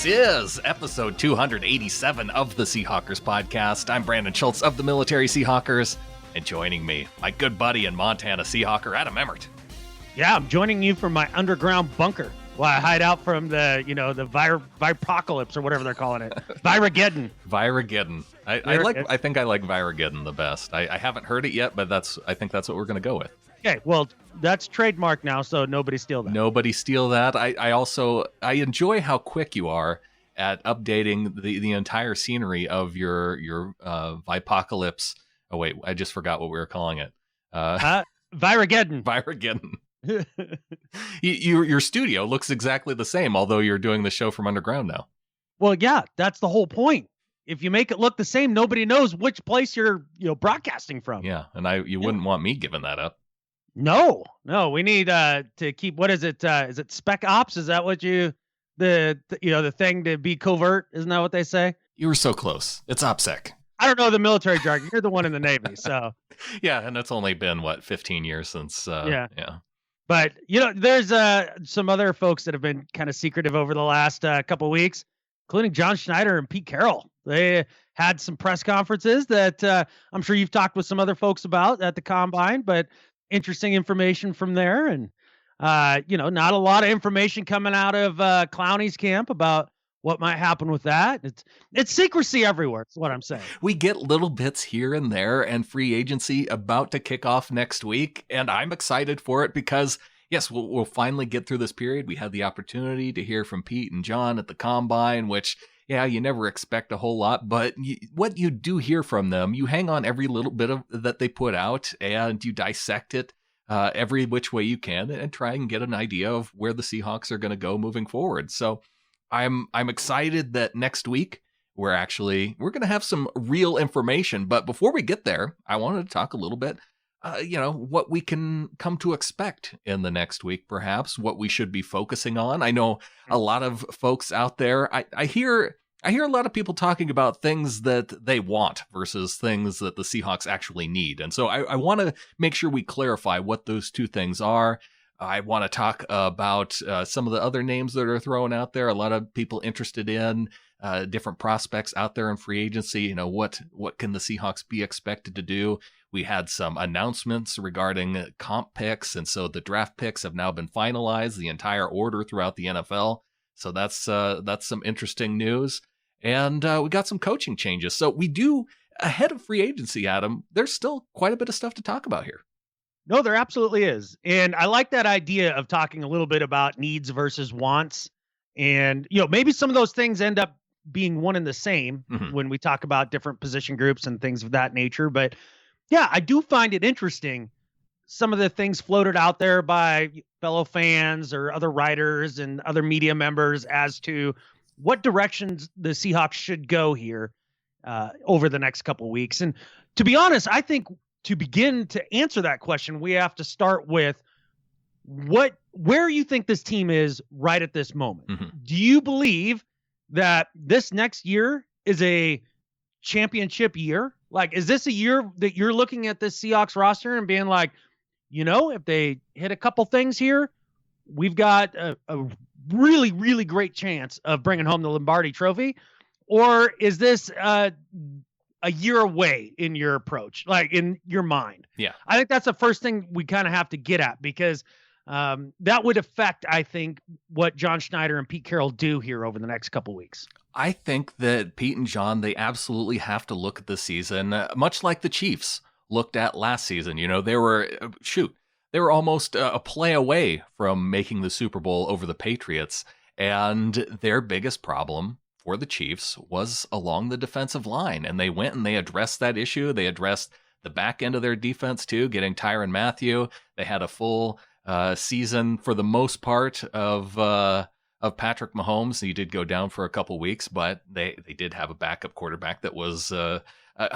This is episode 287 of the Seahawkers podcast. I'm Brandan Schultz of the Military Seahawkers, and joining me, my good buddy and Montana Seahawker, Adam Emmert. Yeah, I'm joining you from my underground bunker while I hide out from the Viropocalypse or whatever they're calling it. Virageddon. Virageddon. I think I like Virageddon the best. I haven't heard it yet, but I think that's what we're going to go with. Okay, well, that's trademark now, so nobody steal that. Nobody steal that. I enjoy how quick you are at updating the entire scenery of your Vipocalypse. Oh wait, I just forgot what we were calling it. Virageddon. Virageddon. Your studio looks exactly the same, although you're doing the show from underground now. Well, yeah, that's the whole point. If you make it look the same, nobody knows which place you're broadcasting from. Yeah, and you wouldn't want me giving that up. No, we need to keep, what is it? Is it Spec Ops? Is that what the thing to be covert? Isn't that what they say? You were so close. It's OPSEC. I don't know the military jargon. You're the one in the Navy, so. Yeah, and it's only been, 15 years since, yeah. But, there's some other folks that have been kind of secretive over the last couple of weeks, including John Schneider and Pete Carroll. They had some press conferences that I'm sure you've talked with some other folks about at the Combine, but interesting information from there. And, not a lot of information coming out of Clowney's camp about what might happen with that. It's secrecy everywhere. That's what I'm saying. We get little bits here and there, and free agency about to kick off next week. And I'm excited for it because, yes, we'll finally get through this period. We had the opportunity to hear from Pete and John at the Combine, which, yeah, you never expect a whole lot, but what you do hear from them, you hang on every little bit of that they put out, and you dissect it every which way you can and try and get an idea of where the Seahawks are going to go moving forward. So I'm excited that next week we're going to have some real information. But before we get there, I wanted to talk a little bit, what we can come to expect in the next week, perhaps what we should be focusing on. I know a lot of folks out there. I hear a lot of people talking about things that they want versus things that the Seahawks actually need. And so I want to make sure we clarify what those two things are. I want to talk about some of the other names that are thrown out there. A lot of people interested in different prospects out there in free agency. What can the Seahawks be expected to do? We had some announcements regarding comp picks, and so the draft picks have now been finalized, the entire order throughout the NFL. So that's some interesting news. And we got some coaching changes. So we do, ahead of free agency, Adam, there's still quite a bit of stuff to talk about here. No, there absolutely is. And I like that idea of talking a little bit about needs versus wants. And, maybe some of those things end up being one and the same when we talk about different position groups and things of that nature. But yeah, I do find it interesting. Some of the things floated out there by fellow fans or other writers and other media members as to what directions the Seahawks should go here over the next couple of weeks. And to be honest, I think to begin to answer that question, we have to start with where you think this team is right at this moment. Do you believe that this next year is a championship year? Like, is this a year that you're looking at this Seahawks roster and being like, if they hit a couple things here, we've got a really, really great chance of bringing home the Lombardi Trophy? Or is this a year away in your approach, like in your mind? Yeah. I think that's the first thing we kind of have to get at, because that would affect, I think, what John Schneider and Pete Carroll do here over the next couple weeks. I think that Pete and John, they absolutely have to look at the season, much like the Chiefs looked at last season. They were almost a play away from making the Super Bowl over the Patriots. And their biggest problem for the Chiefs was along the defensive line. And they went and they addressed that issue. They addressed the back end of their defense too, getting Tyrann Mathieu. They had a full season for the most part of Patrick Mahomes. He did go down for a couple weeks, but they did have a backup quarterback that was a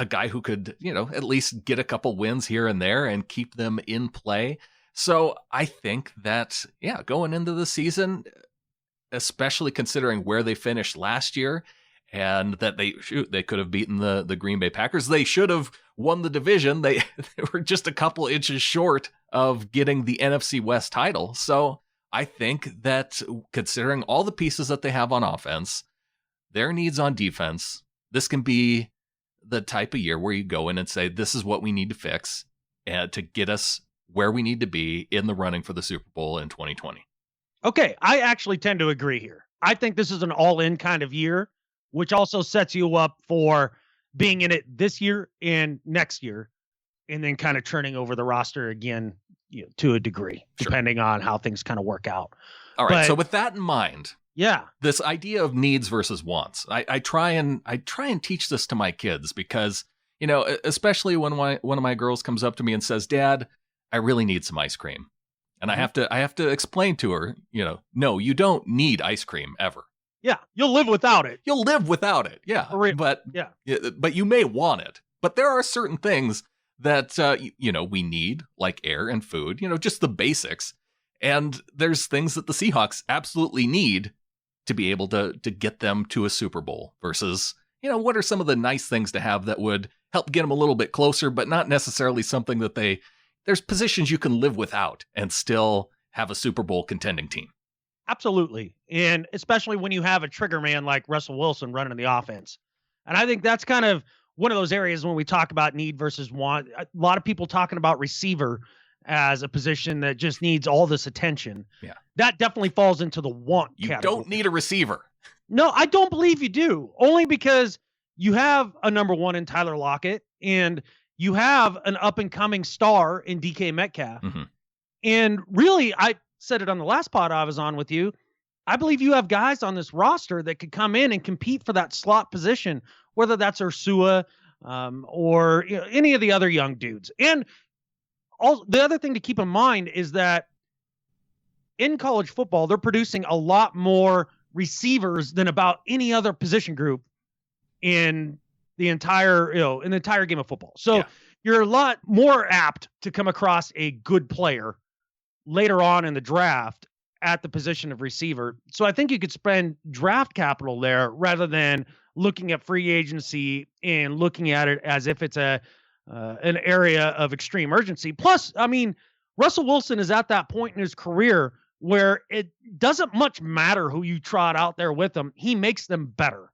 guy who could, at least get a couple wins here and there and keep them in play. So I think that, going into the season, especially considering where they finished last year and that they could have beaten the Green Bay Packers. They should have won the division. They were just a couple inches short of getting the NFC West title. So I think that considering all the pieces that they have on offense, their needs on defense, this can be the type of year where you go in and say, this is what we need to fix to get us where we need to be in the running for the Super Bowl in 2020. Okay, I actually tend to agree here. I think this is an all-in kind of year, which also sets you up for being in it this year and next year, and then kind of turning over the roster again, to a degree, depending on how things kind of work out. All right, so with that in mind, this idea of needs versus wants, I try and teach this to my kids because, especially when one of my girls comes up to me and says, "Dad, I really need some ice cream." And I have to explain to her, no, you don't need ice cream ever. Yeah, you'll live without it. You'll live without it. Yeah. But you may want it. But there are certain things that we need, like air and food, just the basics. And there's things that the Seahawks absolutely need to be able to get them to a Super Bowl versus, what are some of the nice things to have that would help get them a little bit closer, but not necessarily something that there's positions you can live without and still have a Super Bowl contending team. Absolutely. And especially when you have a trigger man like Russell Wilson running the offense. And I think that's kind of one of those areas when we talk about need versus want. A lot of people talking about receiver as a position that just needs all this attention. Yeah. That definitely falls into the want category. You don't need a receiver. No, I don't believe you do. Only because you have a number one in Tyler Lockett and you have an up-and-coming star in DK Metcalf. Mm-hmm. And really, I said it on the last pod I was on with you, I believe you have guys on this roster that could come in and compete for that slot position, whether that's Ursua or any of the other young dudes. And the other thing to keep in mind is that in college football, they're producing a lot more receivers than about any other position group in the entire game of football. So you're a lot more apt to come across a good player later on in the draft at the position of receiver. So I think you could spend draft capital there rather than looking at free agency and looking at it as if it's an area of extreme urgency. Plus, I mean, Russell Wilson is at that point in his career where it doesn't much matter who you trot out there with him. He makes them better.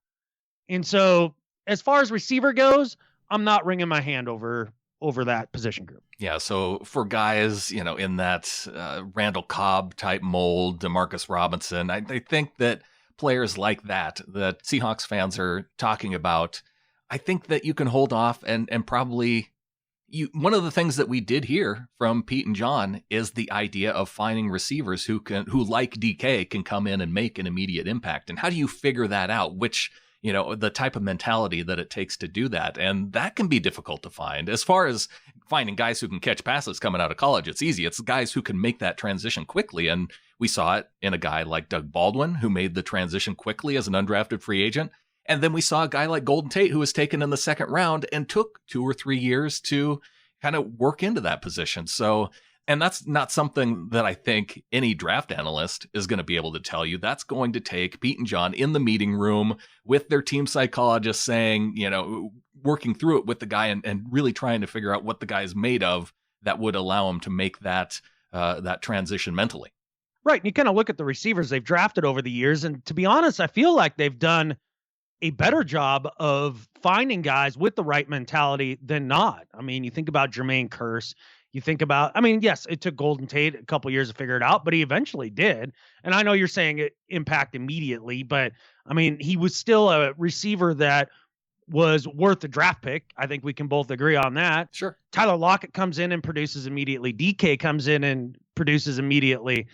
And so as far as receiver goes, I'm not wringing my hand over that position group. Yeah, so for guys, in that Randall Cobb type mold, DeMarcus Robinson, I think that players like that Seahawks fans are talking about, I think that you can hold off and probably one of the things that we did hear from Pete and John is the idea of finding receivers who like DK can come in and make an immediate impact. And how do you figure that out? Which the type of mentality that it takes to do that. And that can be difficult to find. As far as finding guys who can catch passes coming out of college, it's easy. It's guys who can make that transition quickly. And we saw it in a guy like Doug Baldwin, who made the transition quickly as an undrafted free agent. And then we saw a guy like Golden Tate, who was taken in the second round and took 2 or 3 years to kind of work into that position. So, and that's not something that I think any draft analyst is going to be able to tell you. That's going to take Pete and John in the meeting room with their team psychologist saying, working through it with the guy and really trying to figure out what the guy is made of that would allow him to make that transition mentally. Right. And you kind of look at the receivers they've drafted over the years. And to be honest, I feel like they've done a better job of finding guys with the right mentality than not. I mean, you think about Jermaine Kearse. You think about, yes, it took Golden Tate a couple years to figure it out, but he eventually did. And I know you're saying it impact immediately, but he was still a receiver that was worth a draft pick. I think we can both agree on that. Sure. Tyler Lockett comes in and produces immediately. DK comes in and produces immediately.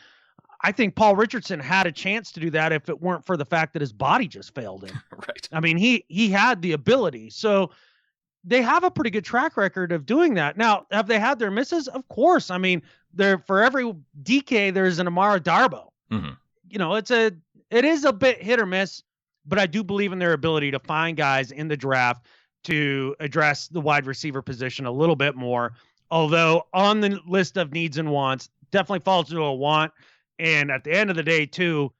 I think Paul Richardson had a chance to do that if it weren't for the fact that his body just failed him. Right. He had the ability. So they have a pretty good track record of doing that. Now, have they had their misses? Of course. For every DK, there's an Amara Darboh. Mm-hmm. It is a bit hit or miss, but I do believe in their ability to find guys in the draft to address the wide receiver position a little bit more. Although on the list of needs and wants, definitely falls into a want. And at the end of the day, too,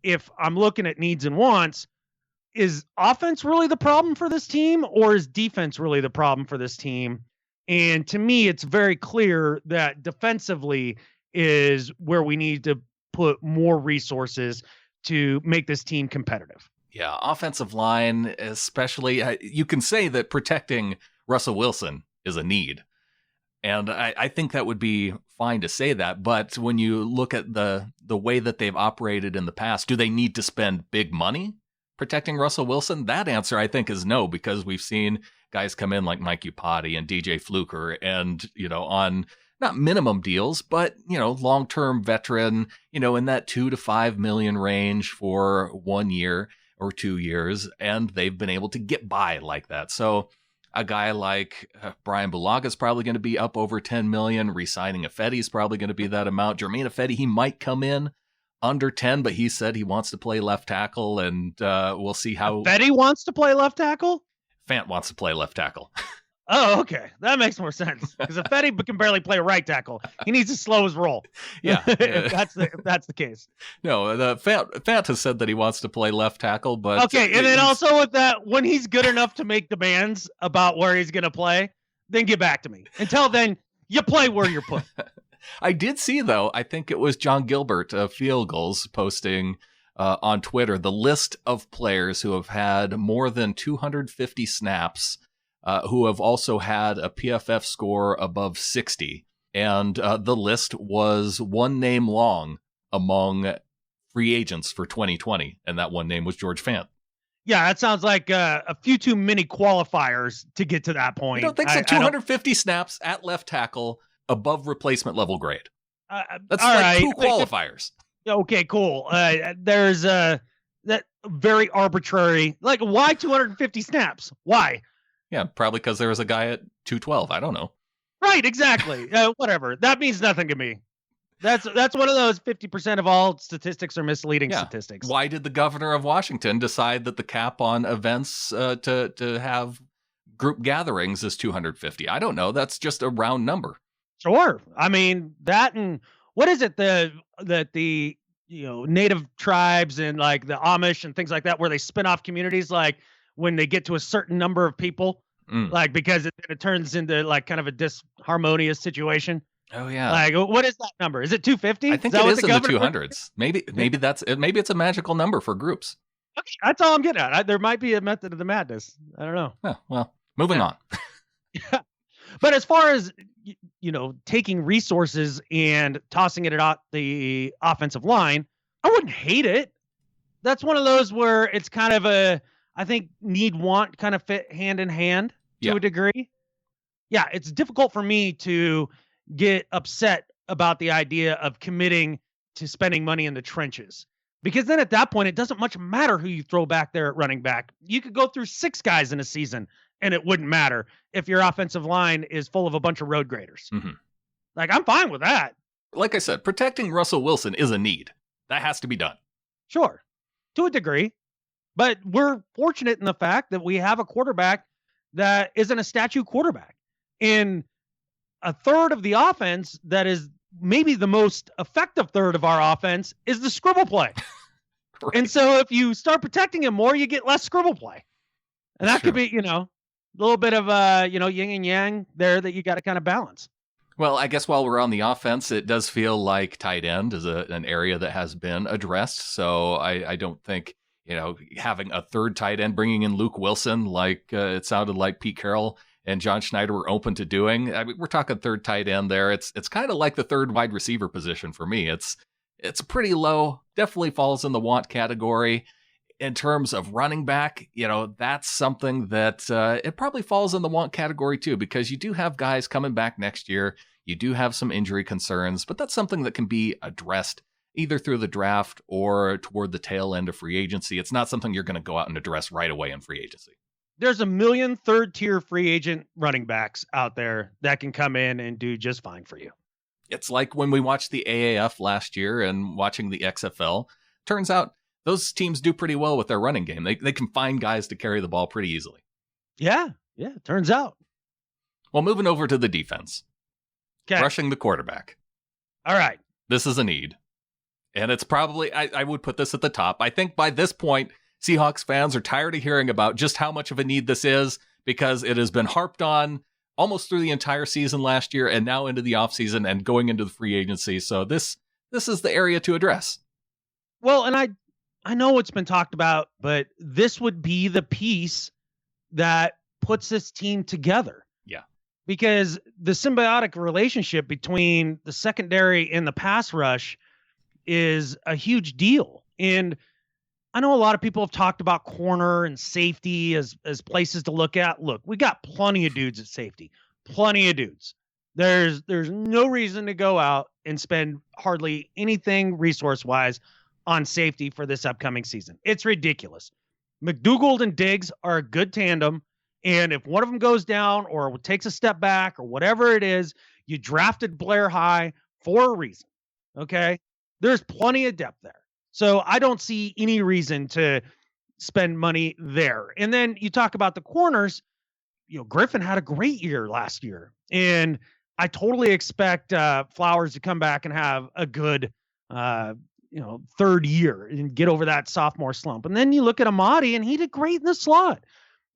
if I'm looking at needs and wants, is offense really the problem for this team, or is defense really the problem for this team? And to me, it's very clear that defensively is where we need to put more resources to make this team competitive. Yeah, offensive line, especially, you can say that protecting Russell Wilson is a need. And I think that would be fine to say that. But when you look at the way that they've operated in the past, do they need to spend big money protecting Russell Wilson? That answer, I think, is no, because we've seen guys come in like Mike Upati and DJ Fluker and, on not minimum deals, but, long-term veteran, in that $2 to $5 million range for 1 year or 2 years. And they've been able to get by like that. So a guy like Brian Bulaga is probably going to be up over $10 million. Re-signing Ifedi is probably going to be that amount. Jermaine Ifedi, he might come in under 10, but he said he wants to play left tackle, and we'll see how. Ifedi wants to play left tackle? Fant wants to play left tackle. Oh, okay. That makes more sense. Because Ifedi can barely play right tackle. He needs to slow his roll. Yeah. if that's the case. No, Fant has said that he wants to play left tackle, but. Okay, and then also with that, when he's good enough to make demands about where he's going to play, then get back to me. Until then, you play where you're put. I did see, though, I think it was John Gilbert of Field Goals posting on Twitter the list of players who have had more than 250 snaps, who have also had a PFF score above 60. And the list was one name long among free agents for 2020. And that one name was George Fant. Yeah, that sounds like a few too many qualifiers to get to that point. I don't think so. 250 snaps at left tackle above replacement level grade. That's like right. 2 qualifiers. Okay, cool. There's that very arbitrary, like, why 250 snaps? Why? Yeah, probably because there was a guy at 212. I don't know. Right, exactly. Whatever. That means nothing to me. That's one of those 50% of all statistics are misleading statistics. Why did the governor of Washington decide that the cap on events to have group gatherings is 250? I don't know. That's just a round number. Sure. I mean, that, and what is it that the native tribes and like the Amish and things like that, where they spin off communities, like when they get to a certain number of people, like, because it turns into like kind of a disharmonious situation. Oh yeah. Like, what is that number? Is it 250? I think it is in the 200s. Maybe it's a magical number for groups. Okay, that's all I'm getting at. There might be a method of the madness. I don't know. Yeah, well, moving on. Yeah. But as far as, taking resources and tossing it at the offensive line, I wouldn't hate it. That's one of those where it's kind of I think need want kind of fit hand in hand to a degree. Yeah, it's difficult for me to get upset about the idea of committing to spending money in the trenches, because then at that point, it doesn't much matter who you throw back there at running back. You could go through 6 guys in a season and it wouldn't matter if your offensive line is full of a bunch of road graders. Mm-hmm. Like, I'm fine with that. Like I said, protecting Russell Wilson is a need. That has to be done. Sure, to a degree. But we're fortunate in the fact that we have a quarterback that isn't a statue quarterback. In a third of the offense that is maybe the most effective third of our offense is the scribble play. Right. And so if you start protecting him more, you get less scribble play. And that could be, a little bit of, yin and yang there that you got to kind of balance. Well, I guess while we're on the offense, it does feel like tight end is an area that has been addressed. So I don't think, having a third tight end, bringing in Luke Wilson, like it sounded like Pete Carroll and John Schneider were open to doing. I mean, we're talking third tight end there. It's kind of like the third wide receiver position for me. It's pretty low, definitely falls in the want category. In terms of running back, that's something that it probably falls in the want category too, because you do have guys coming back next year. You do have some injury concerns, but that's something that can be addressed either through the draft or toward the tail end of free agency. It's not something you're going to go out and address right away in free agency. There's a million third-tier free agent running backs out there that can come in and do just fine for you. It's like when we watched the AAF last year and watching the XFL. Turns out those teams do pretty well with their running game. They can find guys to carry the ball pretty easily. Yeah, turns out. Well, moving over to the defense. Okay. Rushing the quarterback. All right. This is a need. And it's probably, I would put this at the top. I think by this point, Seahawks fans are tired of hearing about just how much of a need this is, because it has been harped on almost through the entire season last year and now into the offseason and going into the free agency. So this is the area to address. Well, and I know it's been talked about, but this would be the piece that puts this team together. Yeah. Because the symbiotic relationship between the secondary and the pass rush is a huge deal. And I know a lot of people have talked about corner and safety as places to look at. Look, we got plenty of dudes at safety. Plenty of dudes. There's no reason to go out and spend hardly anything resource-wise on safety for this upcoming season. It's ridiculous. McDougald and Diggs are a good tandem. And if one of them goes down or takes a step back or whatever it is, you drafted Blair high for a reason. Okay? There's plenty of depth there. So I don't see any reason to spend money there. And then you talk about the corners. Griffin had a great year last year. And I totally expect Flowers to come back and have a good third year and get over that sophomore slump. And then you look at Amadi, and he did great in the slot.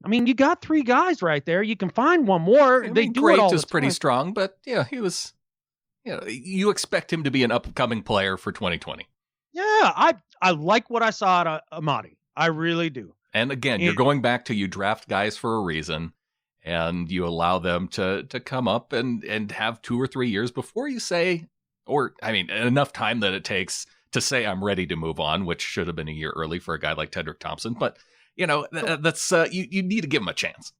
I mean, you got three guys right there. You can find one more. They do it all the time. Great is pretty strong, but yeah, he was. You expect him to be an upcoming player for 2020. Yeah, I like what I saw at Amadi. I really do. And again, you're going back to you draft guys for a reason, and you allow them to come up and have 2 or 3 years before you say, enough time that it takes to say I'm ready to move on, which should have been a year early for a guy like Tedrick Thompson. But that's you need to give him a chance.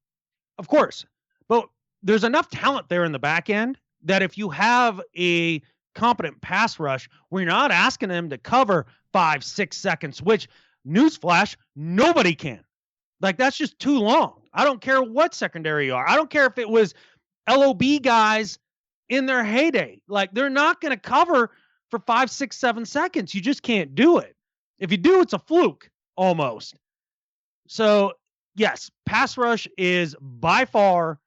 Of course. But there's enough talent there in the back end that if you have a competent pass rush where you're not asking them to cover 5-6 seconds, which, newsflash, nobody can. Like, that's just too long. I don't care what secondary you are. I don't care if it was LOB guys in their heyday. Like, they're not going to cover for 5, 6, 7 seconds. You just can't do it. If you do, it's a fluke almost. So, yes, pass rush is by far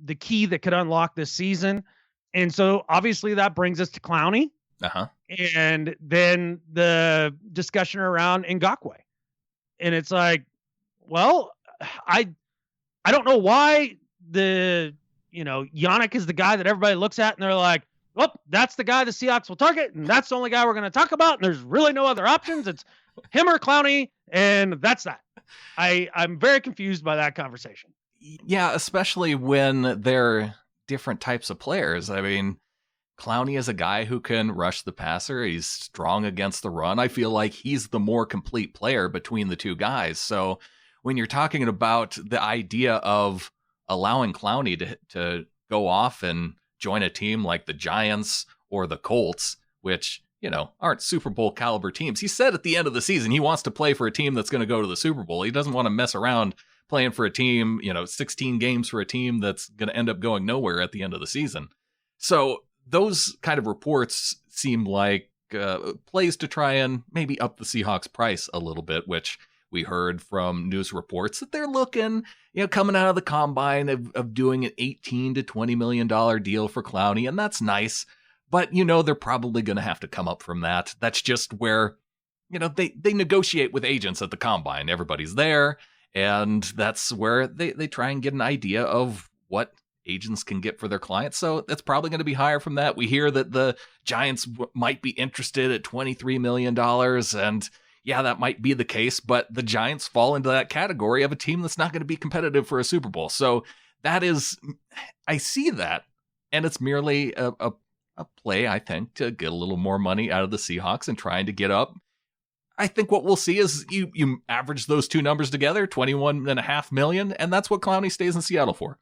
the key that could unlock this season. And so, obviously, that brings us to Clowney. Uh-huh. And then the discussion around Ngakoue. And it's like, well, I don't know why Yannick is the guy that everybody looks at and they're like, well, that's the guy the Seahawks will target, and that's the only guy we're going to talk about, and there's really no other options. It's him or Clowney, and that's that. I'm very confused by that conversation. Yeah, especially when they're different types of players. I mean, Clowney is a guy who can rush the passer. He's strong against the run. I feel like he's the more complete player between the two guys. So when you're talking about the idea of allowing Clowney to go off and join a team like the Giants or the Colts, which, aren't Super Bowl caliber teams. He said at the end of the season he wants to play for a team that's going to go to the Super Bowl. He doesn't want to mess around playing for a team, 16 games for a team that's going to end up going nowhere at the end of the season. So those kind of reports seem like plays to try and maybe up the Seahawks price a little bit, which we heard from news reports that they're looking, coming out of the combine of doing an $18 to $20 million deal for Clowney. And that's nice. But, they're probably going to have to come up from that. That's just where, they negotiate with agents at the combine. Everybody's there. And that's where they try and get an idea of what agents can get for their clients. So that's probably going to be higher from that. We hear that the Giants might be interested at $23 million. And yeah, that might be the case, but the Giants fall into that category of a team that's not going to be competitive for a Super Bowl. So that is, I see that, and it's merely a play, I think, to get a little more money out of the Seahawks and trying to get up. I think what we'll see is you average those two numbers together, $21.5 million, and that's what Clowney stays in Seattle for.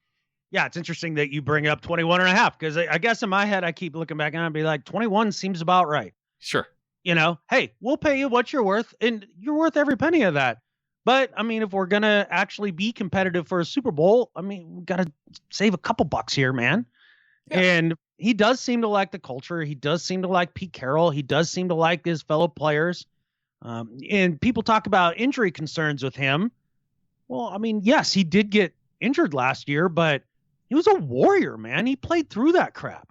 Yeah, it's interesting that you bring up 21.5, because I guess in my head, I keep looking back and I'd be like, 21 seems about right. Sure. Hey, we'll pay you what you're worth, and you're worth every penny of that. But, I mean, if we're going to actually be competitive for a Super Bowl, I mean, we got to save a couple bucks here, man. Yeah. And he does seem to like the culture. He does seem to like Pete Carroll. He does seem to like his fellow players. And people talk about injury concerns with him. Well, I mean, yes, he did get injured last year, but he was a warrior, man. He played through that crap.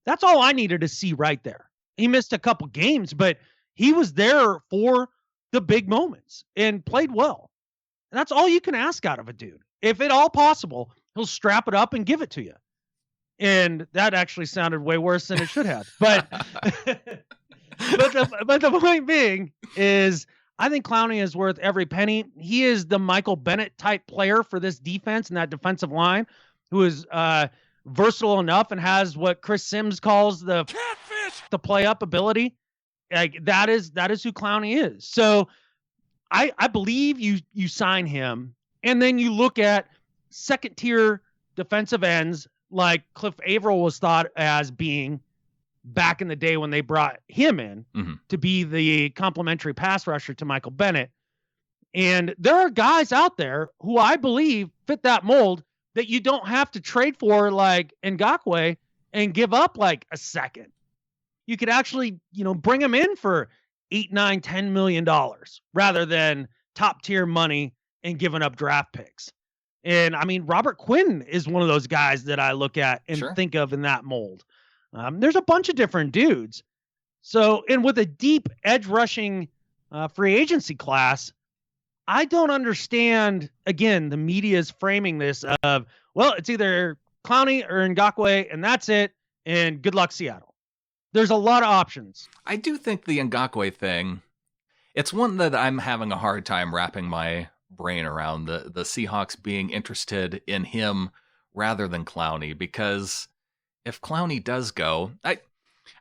That's all I needed to see right there. He missed a couple games, but he was there for the big moments and played well. And that's all you can ask out of a dude. If at all possible, he'll strap it up and give it to you. And that actually sounded way worse than it should have. But but the point being is, I think Clowney is worth every penny. He is the Michael Bennett type player for this defense and that defensive line, who is versatile enough and has what Chris Sims calls the catfish, the play up ability. Like that is who Clowney is. So I believe you sign him, and then you look at second tier defensive ends like Cliff Averill was thought as being back in the day when they brought him in to be the complementary pass rusher to Michael Bennett. And there are guys out there who I believe fit that mold that you don't have to trade for, like Ngakoue, and give up like a second. You could actually, bring him in for $8, $9, $10 million rather than top tier money and giving up draft picks. And I mean, Robert Quinn is one of those guys that I look at and think of in that mold. There's a bunch of different dudes. So, and with a deep edge rushing free agency class, I don't understand, again, the media's framing this of, well, it's either Clowney or Ngakoue, and that's it, and good luck, Seattle. There's a lot of options. I do think the Ngakoue thing, it's one that I'm having a hard time wrapping my brain around, the Seahawks being interested in him rather than Clowney, because if Clowney does go,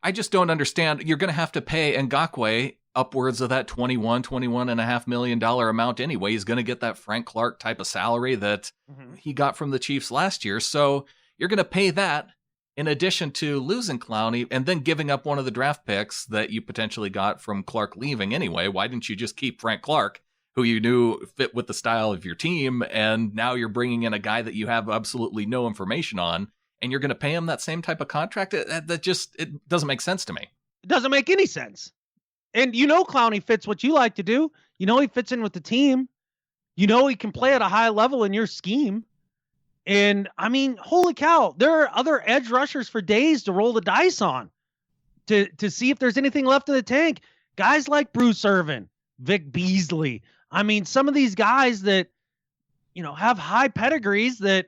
I just don't understand. You're going to have to pay Ngakoue upwards of that $21.5 million amount anyway. He's going to get that Frank Clark type of salary that he got from the Chiefs last year. So you're going to pay that in addition to losing Clowney and then giving up one of the draft picks that you potentially got from Clark leaving anyway. Why didn't you just keep Frank Clark, who you knew fit with the style of your team, and now you're bringing in a guy that you have absolutely no information on, and you're going to pay him that same type of contract? That just, it doesn't make sense to me. It doesn't make any sense. And Clowney fits what you like to do. He fits in with the team. He can play at a high level in your scheme. And I mean, holy cow, there are other edge rushers for days to roll the dice on to see if there's anything left in the tank. Guys like Bruce Irvin, Vic Beasley. I mean, some of these guys that, have high pedigrees that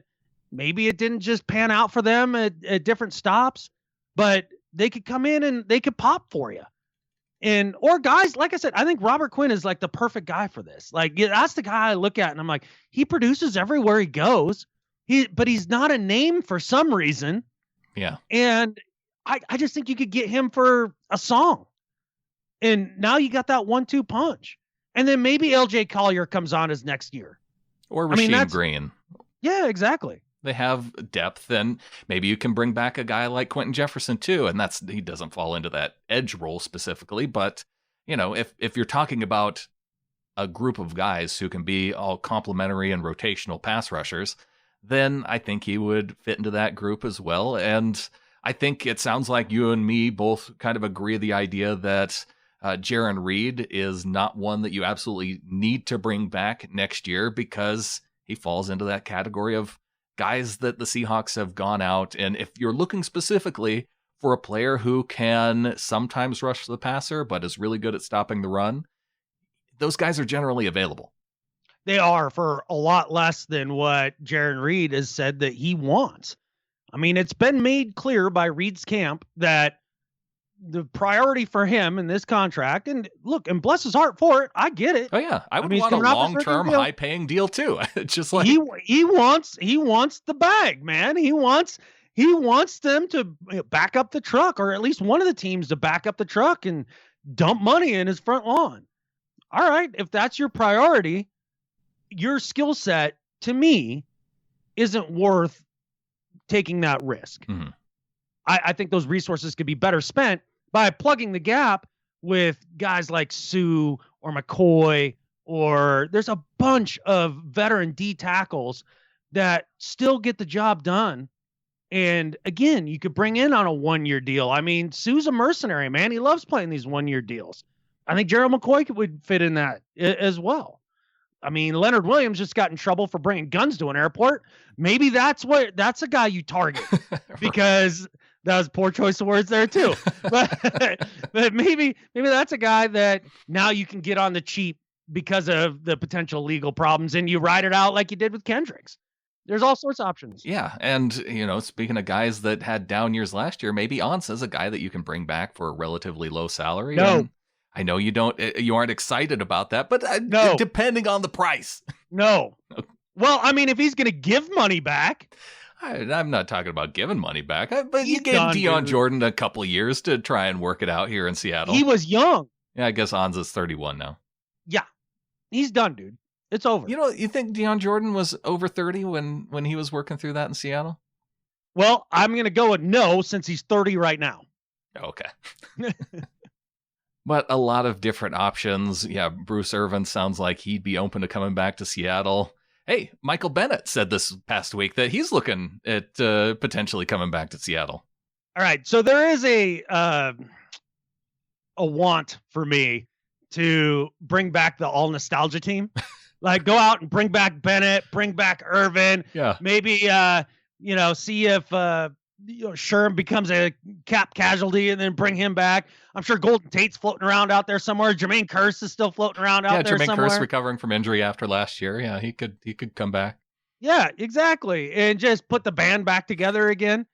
maybe it didn't just pan out for them at different stops, but they could come in and they could pop for you. Or guys, like I said, I think Robert Quinn is like the perfect guy for this. Like, that's the guy I look at and I'm like, he produces everywhere he goes. But he's not a name for some reason. Yeah. And I just think you could get him for a song. And now you got that 1-2 punch. And then maybe LJ Collier comes on as next year. Or Rasheem Green. Yeah, exactly. They have depth, and maybe you can bring back a guy like Quentin Jefferson too. And he doesn't fall into that edge role specifically, but if you're talking about a group of guys who can be all complementary and rotational pass rushers, then I think he would fit into that group as well. And I think it sounds like you and me both kind of agree the idea that Jaron Reed is not one that you absolutely need to bring back next year, because he falls into that category of guys that the Seahawks have gone out. And if you're looking specifically for a player who can sometimes rush the passer, but is really good at stopping the run, those guys are generally available. They are, for a lot less than what Jaron Reed has said that he wants. I mean, it's been made clear by Reed's camp that the priority for him in this contract, and look, and bless his heart for it, I get it. Oh yeah, I would want a long-term, high-paying deal too. Just like he wants the bag, man. He wants them to back up the truck, or at least one of the teams to back up the truck and dump money in his front lawn. All right, if that's your priority, your skill set, to me, isn't worth taking that risk. Mm-hmm. I think those resources could be better spent by plugging the gap with guys like Sue or McCoy, or there's a bunch of veteran D tackles that still get the job done. And again, you could bring in on a 1-year deal. I mean, Sue's a mercenary, man. He loves playing these 1-year deals. I think Gerald McCoy would fit in that as well. I mean, Leonard Williams just got in trouble for bringing guns to an airport. Maybe that's a guy you target, because that was poor choice of words there too. But maybe that's a guy that now you can get on the cheap because of the potential legal problems, and you ride it out like you did with Kendricks. There's all sorts of options. Yeah, and speaking of guys that had down years last year, maybe Ansah's a guy that you can bring back for a relatively low salary. No, I know you aren't excited about that, but No. Depending on the price. No. Well, I mean, if he's going to give money back. I'm not talking about giving money back, but you He's gave done, Deion dude. Jordan a couple of years to try and work it out here in Seattle. He was young. Yeah, I guess Anza's 31 now. Yeah. He's done, dude. It's over. You think Deion Jordan was over 30 when he was working through that in Seattle? Well, I'm going to go with no since he's 30 right now. Okay. But a lot of different options. Yeah, Bruce Irvin sounds like he'd be open to coming back to Seattle. Hey, Michael Bennett said this past week that he's looking at potentially coming back to Seattle. All right, so there is a want for me to bring back the all nostalgia team. Like, go out and bring back Bennett, bring back Irvin. Yeah. Maybe, see if Sherm becomes a cap casualty and then bring him back. I'm sure Golden Tate's floating around out there somewhere. Jermaine Kearse is still floating around out there somewhere. Yeah, Jermaine Kearse recovering from injury after last year. Yeah, he could come back. Yeah, exactly. And just put the band back together again.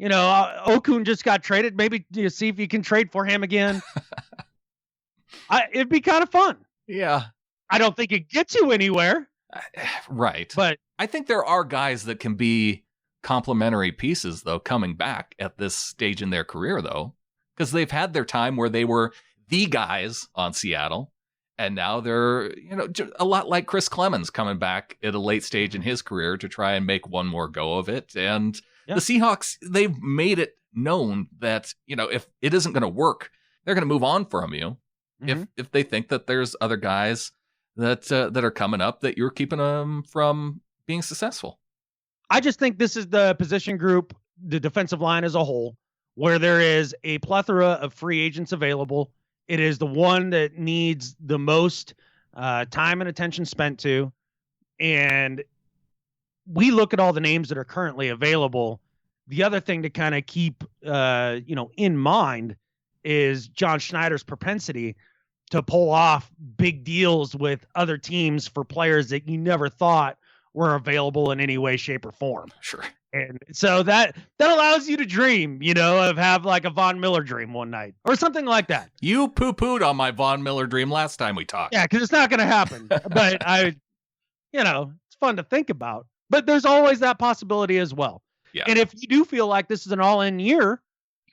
Okun just got traded. Maybe you see if you can trade for him again. It'd be kind of fun. Yeah. I don't think it gets you anywhere. Right. But I think there are guys that can be complementary pieces, though, coming back at this stage in their career, though, because they've had their time where they were the guys on Seattle, and now they're, a lot like Chris Clemens coming back at a late stage in his career to try and make one more go of it. And the Seahawks, they've made it known that, if it isn't going to work, they're going to move on from you. Mm-hmm. If they think that there's other guys that are coming up that you're keeping them from being successful. I just think this is the position group, the defensive line as a whole, where there is a plethora of free agents available. It is the one that needs the most time and attention spent to. And we look at all the names that are currently available. The other thing to kind of keep, in mind is John Schneider's propensity to pull off big deals with other teams for players that you never thought were available in any way, shape, or form. Sure. And so that allows you to dream, of have like a Von Miller dream one night or something like that. You poo-pooed on my Von Miller dream last time we talked. Yeah, because it's not going to happen. But it's fun to think about. But there's always that possibility as well. Yeah. And if you do feel like this is an all-in year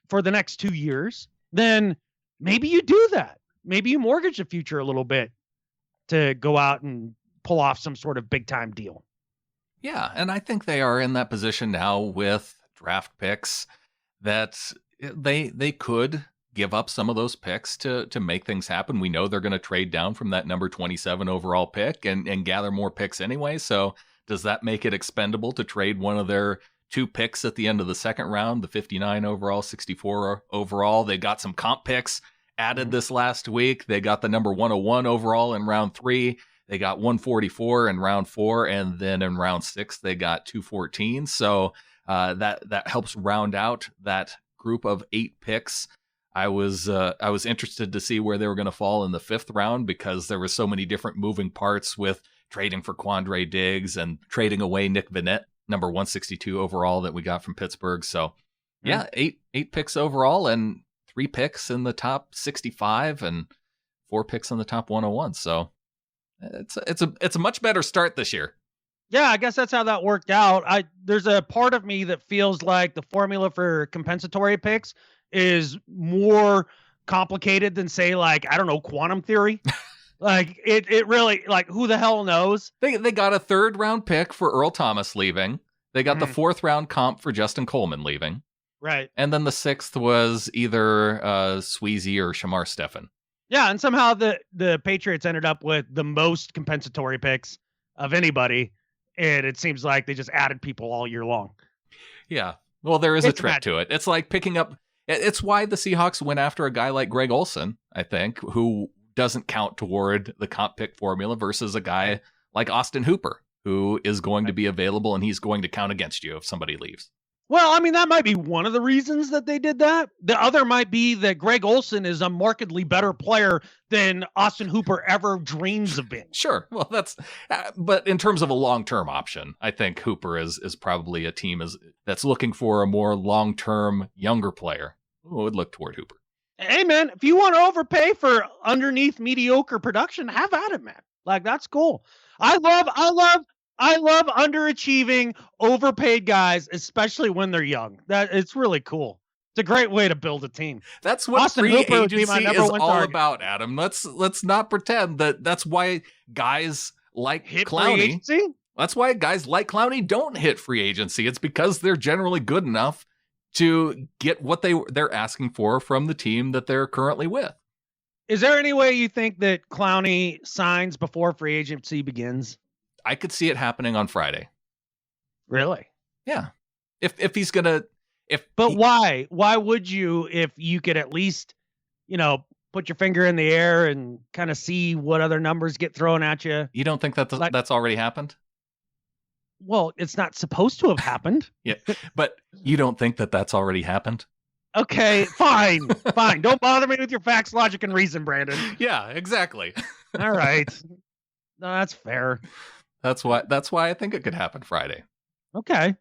for the next 2 years, then maybe you do that. Maybe you mortgage the future a little bit to go out and pull off some sort of big-time deal. Yeah, and I think they are in that position now with draft picks that they could give up some of those picks to make things happen. We know they're going to trade down from that number 27 overall pick and gather more picks anyway. So does that make it expendable to trade one of their 2 picks at the end of the second round, the 59 overall, 64 overall? They got some comp picks added this last week. They got the number 101 overall in round 3. They got 144 in round 4, and then in round 6 they got 214. So that helps round out that group of 8 picks. I was interested to see where they were going to fall in the 5th round because there were so many different moving parts with trading for Quandre Diggs and trading away Nick Vannett, number 162 overall that we got from Pittsburgh. So yeah, 8 picks overall and 3 picks in the top 65 and 4 picks in the top 101. So it's a much better start this year. Yeah, I guess that's how that worked out. There's a part of me that feels like the formula for compensatory picks is more complicated than, say, like, I don't know, quantum theory. Like it really, like, who the hell knows? They got a 3rd round pick for Earl Thomas leaving. They got the 4th round comp for Justin Coleman leaving. Right. And then the 6th was either Sweezy or Shamar Stephen. Yeah, and somehow the Patriots ended up with the most compensatory picks of anybody, and it seems like they just added people all year long. Yeah. Well, there is a trick to it. It's like picking up... It's why the Seahawks went after a guy like Greg Olsen, I think, who doesn't count toward the comp pick formula versus a guy like Austin Hooper, who is going to be available and he's going to count against you if somebody leaves. Well, I mean, that might be one of the reasons that they did that. The other might be that Greg Olsen is a markedly better player than Austin Hooper ever dreams of being. Sure. Well, but in terms of a long-term option, I think Hooper is probably a team that's looking for a more long-term, younger player who would look toward Hooper. Hey, man, if you want to overpay for underneath mediocre production, have at it, man. Like, that's cool. I love underachieving, overpaid guys, especially when they're young. That it's really cool. It's a great way to build a team. That's what Austin free Hooper would be my agency number is one all target. about, Adam. Let's not pretend that's why guys like Hit free Clowney. agency? That's why guys like Clowney don't hit free agency. It's because they're generally good enough to get what they're asking for from the team that they're currently with. Is there any way you think that Clowney signs before free agency begins? I could see it happening on Friday. Really? Yeah. If he's gonna, why? Why would you, if you could at least, put your finger in the air and kind of see what other numbers get thrown at you? You don't think that's already happened? Well, it's not supposed to have happened. Yeah, but you don't think that's already happened? Okay, fine. Don't bother me with your facts, logic, and reason, Brandon. Yeah, exactly. All right. No, that's fair. That's why I think it could happen Friday. Okay.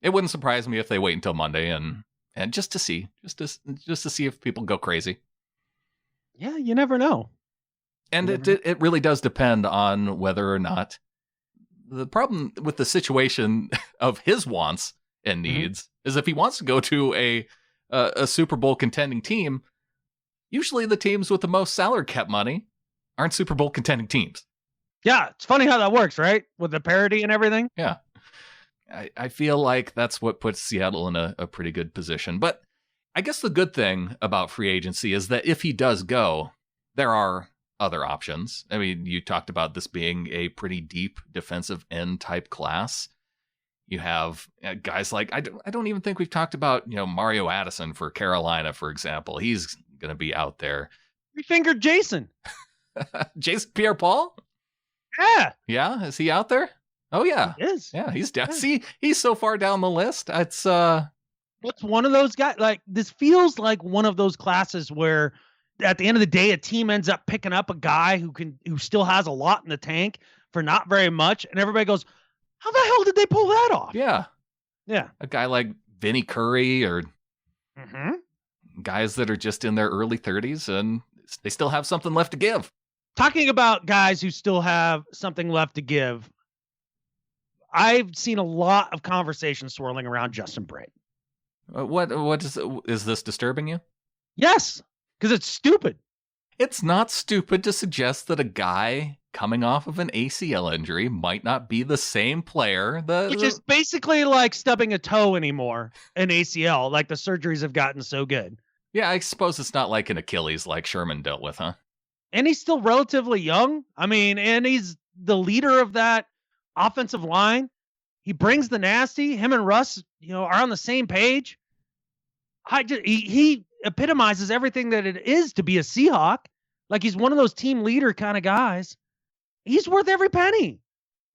It wouldn't surprise me if they wait until Monday and just to see if people go crazy. Yeah, you never know. And it really does depend on whether or not. The problem with the situation of his wants and needs is if he wants to go to a Super Bowl contending team, usually the teams with the most salary cap money aren't Super Bowl contending teams. Yeah, it's funny how that works, right? With the parity and everything. Yeah. I feel like that's what puts Seattle in a pretty good position. But I guess the good thing about free agency is that if he does go, there are other options. I mean, you talked about this being a pretty deep defensive end type class. You have guys like, I don't even think we've talked about, Mario Addison for Carolina, for example. He's going to be out there. Three-fingered Jason. Jason Pierre-Paul? Yeah. Yeah? Is he out there? Oh, yeah. He is. Yeah, he's down. Yeah. See, he's so far down the list. It's one of those guys, like, this feels like one of those classes where at the end of the day, a team ends up picking up a guy who still has a lot in the tank for not very much. And everybody goes, how the hell did they pull that off? Yeah. Yeah. A guy like Vinny Curry or guys that are just in their early 30s and they still have something left to give. Talking about guys who still have something left to give, I've seen a lot of conversation swirling around Justin Braid. What is this disturbing you? Yes, because it's stupid. It's not stupid to suggest that a guy coming off of an ACL injury might not be the same player. Which is basically like stubbing a toe anymore, an ACL, like the surgeries have gotten so good. Yeah, I suppose it's not like an Achilles like Sherman dealt with, huh? And he's still relatively young. I mean, and he's the leader of that offensive line. He brings the nasty. Him and Russ, are on the same page. He epitomizes everything that it is to be a Seahawk. Like, he's one of those team leader kind of guys. He's worth every penny.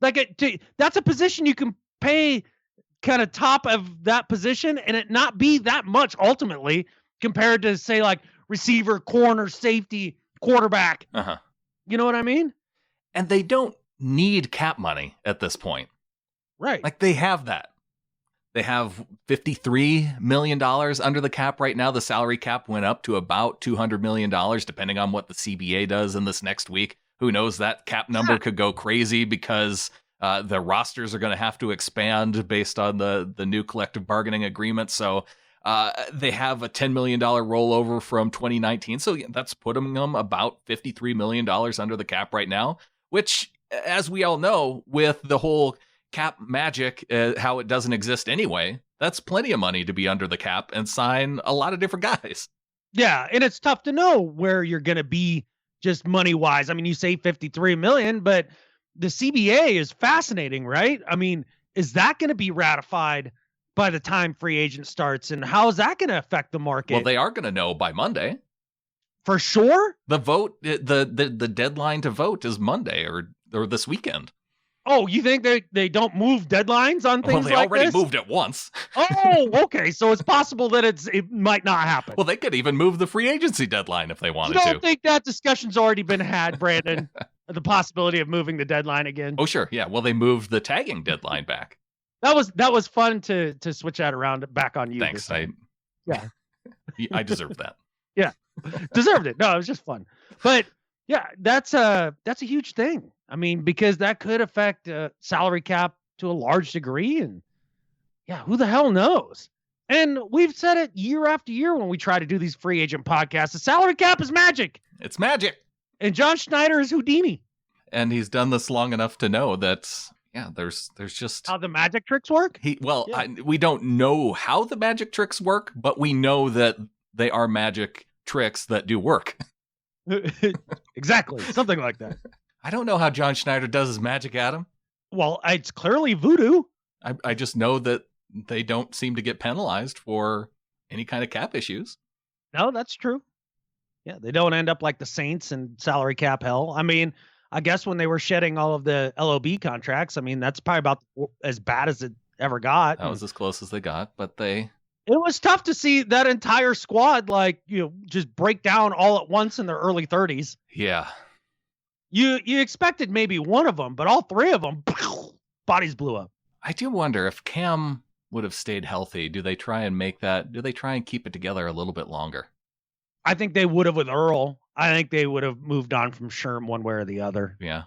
Like, that's a position you can pay kind of top of that position and it not be that much ultimately compared to, say, like receiver, corner, safety, quarterback. You know what I mean? And they don't need cap money at this point. Right. Like, they have that. They have $53 million under the cap right now. The salary cap went up to about $200 million, depending on what the CBA does in this next week. Who knows? That cap number could go crazy because the rosters are going to have to expand based on the new collective bargaining agreement. So they have a $10 million rollover from 2019. So that's putting them about $53 million under the cap right now, which, as we all know, with the whole cap magic, how it doesn't exist anyway, that's plenty of money to be under the cap and sign a lot of different guys. Yeah, and it's tough to know where you're going to be just money-wise. I mean, you say $53 million, but the CBA is fascinating, right? I mean, is that going to be ratified by the time free agent starts, and how is that going to affect the market? Well, they are going to know by Monday. For sure? The vote, the deadline to vote is Monday or this weekend. Oh, you think they don't move deadlines on things like this? Well, they already moved it once. Oh, okay. So it's possible that it might not happen. Well, they could even move the free agency deadline if they wanted to. You don't think that discussion's already been had, Brandon? The possibility of moving the deadline again? Oh, sure. Yeah. Well, they moved the tagging deadline back. That was fun to switch that around back on you. Thanks. I deserve that. Yeah. Deserved it. No, it was just fun. But yeah, that's a huge thing. I mean, because that could affect salary cap to a large degree. And yeah, who the hell knows? And we've said it year after year when we try to do these free agent podcasts. The salary cap is magic. It's magic. And John Schneider is Houdini. And he's done this long enough to know that, yeah, there's just how the magic tricks work. We don't know how the magic tricks work, but we know that they are magic tricks that do work. Exactly. Something like that. I don't know how John Schneider does his magic, Adam. Well, it's clearly voodoo. I just know that they don't seem to get penalized for any kind of cap issues. No, that's true. Yeah, they don't end up like the Saints in salary cap hell. I mean, I guess when they were shedding all of the LOB contracts, I mean, that's probably about as bad as it ever got. That was as close as they got, but it was tough to see that entire squad, like, just break down all at once in their early 30s. Yeah. You expected maybe one of them, but all three of them, bodies blew up. I do wonder if Cam would have stayed healthy. Do they try and keep it together a little bit longer? I think they would have with Earl. I think they would have moved on from Sherm one way or the other. Yeah.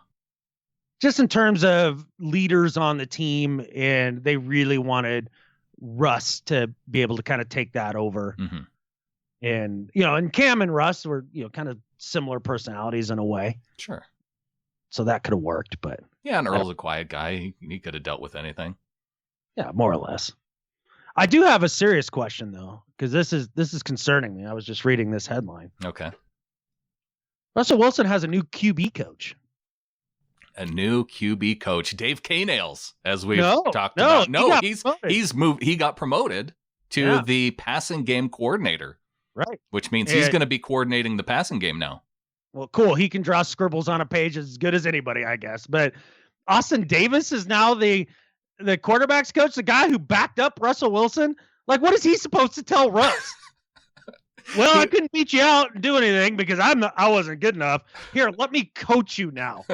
Just in terms of leaders on the team, and they really wanted Russ to be able to kind of take that over. Mm-hmm. And, and Cam and Russ were, kind of similar personalities in a way. Sure. So that could have worked, but. Yeah, and Earl's a quiet guy. He could have dealt with anything. Yeah, more or less. I do have a serious question, though, because this is concerning me. I was just reading this headline. Okay. Russell Wilson has a new QB coach. A new QB coach, Dave K-Nails, as we've talked about. No, he's moved. He got promoted to the passing game coordinator. Right. Which means he's going to be coordinating the passing game now. Well, cool. He can draw scribbles on a page as good as anybody, I guess. But Austin Davis is now the quarterback's coach, the guy who backed up Russell Wilson. Like, what is he supposed to tell Russ? Well, I couldn't beat you out and do anything because I wasn't good enough. Here, let me coach you now.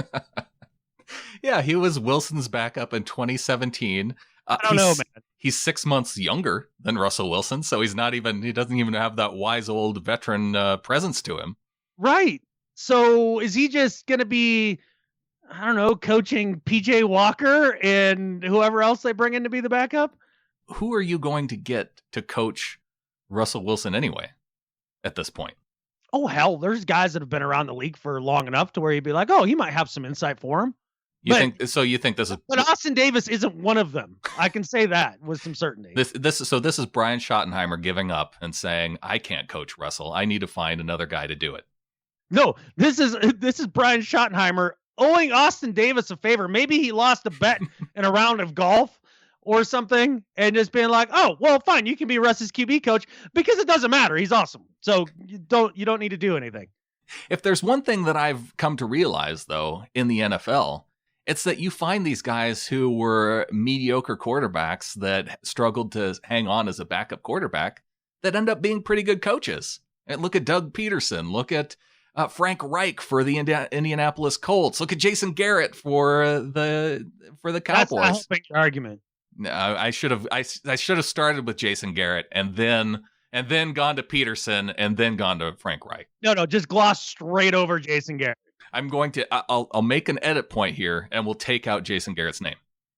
Yeah, he was Wilson's backup in 2017. I don't know, man. He's 6 months younger than Russell Wilson, so he doesn't even have that wise old veteran presence to him. Right. So is he just going to be, I don't know, coaching PJ Walker and whoever else they bring in to be the backup? Who are you going to get to coach Russell Wilson anyway at this point? Oh, hell, there's guys that have been around the league for long enough to where you'd be like, oh, he might have some insight for him. You think this is... But Austin Davis isn't one of them. I can say that with some certainty. This is Brian Schottenheimer giving up and saying, I can't coach Russell. I need to find another guy to do it. No, this is Brian Schottenheimer owing Austin Davis a favor. Maybe he lost a bet in a round of golf or something and just being like, oh, well, fine, you can be Russ's QB coach because it doesn't matter. He's awesome. So you don't need to do anything. If there's one thing that I've come to realize, though, in the NFL, it's that you find these guys who were mediocre quarterbacks that struggled to hang on as a backup quarterback that end up being pretty good coaches. And look at Doug Peterson. Look at Frank Reich for the Indianapolis Colts. Look at Jason Garrett for the Cowboys. That's not helping your argument. No, I should have started with Jason Garrett and then gone to Peterson and then gone to Frank Reich. No, just gloss straight over Jason Garrett. I'll make an edit point here and we'll take out Jason Garrett's name.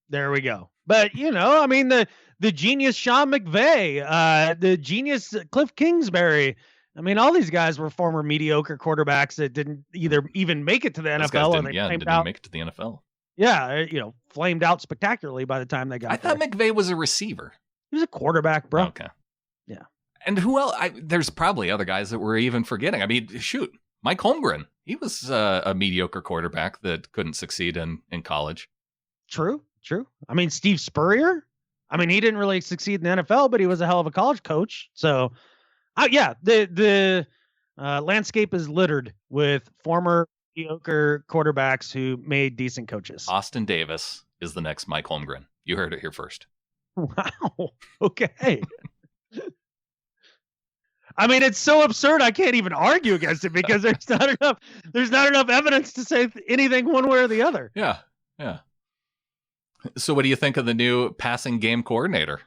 There we go. But I mean the genius Sean McVay, the genius Cliff Kingsbury. I mean, all these guys were former mediocre quarterbacks that didn't either even make it to the NFL or didn't make it to the NFL. Yeah, flamed out spectacularly by the time they got there. I thought McVay was a receiver. He was a quarterback, bro. Okay. Yeah. And who else? There's probably other guys that we're even forgetting. I mean, shoot, Mike Holmgren. He was a mediocre quarterback that couldn't succeed in college. True. I mean, Steve Spurrier. I mean, he didn't really succeed in the NFL, but he was a hell of a college coach. So, the landscape is littered with former mediocre quarterbacks who made decent coaches. Austin Davis is the next Mike Holmgren. You heard it here first. Wow. Okay. I mean, it's so absurd. I can't even argue against it because there's not enough evidence to say anything one way or the other. Yeah. So what do you think of the new passing game coordinator?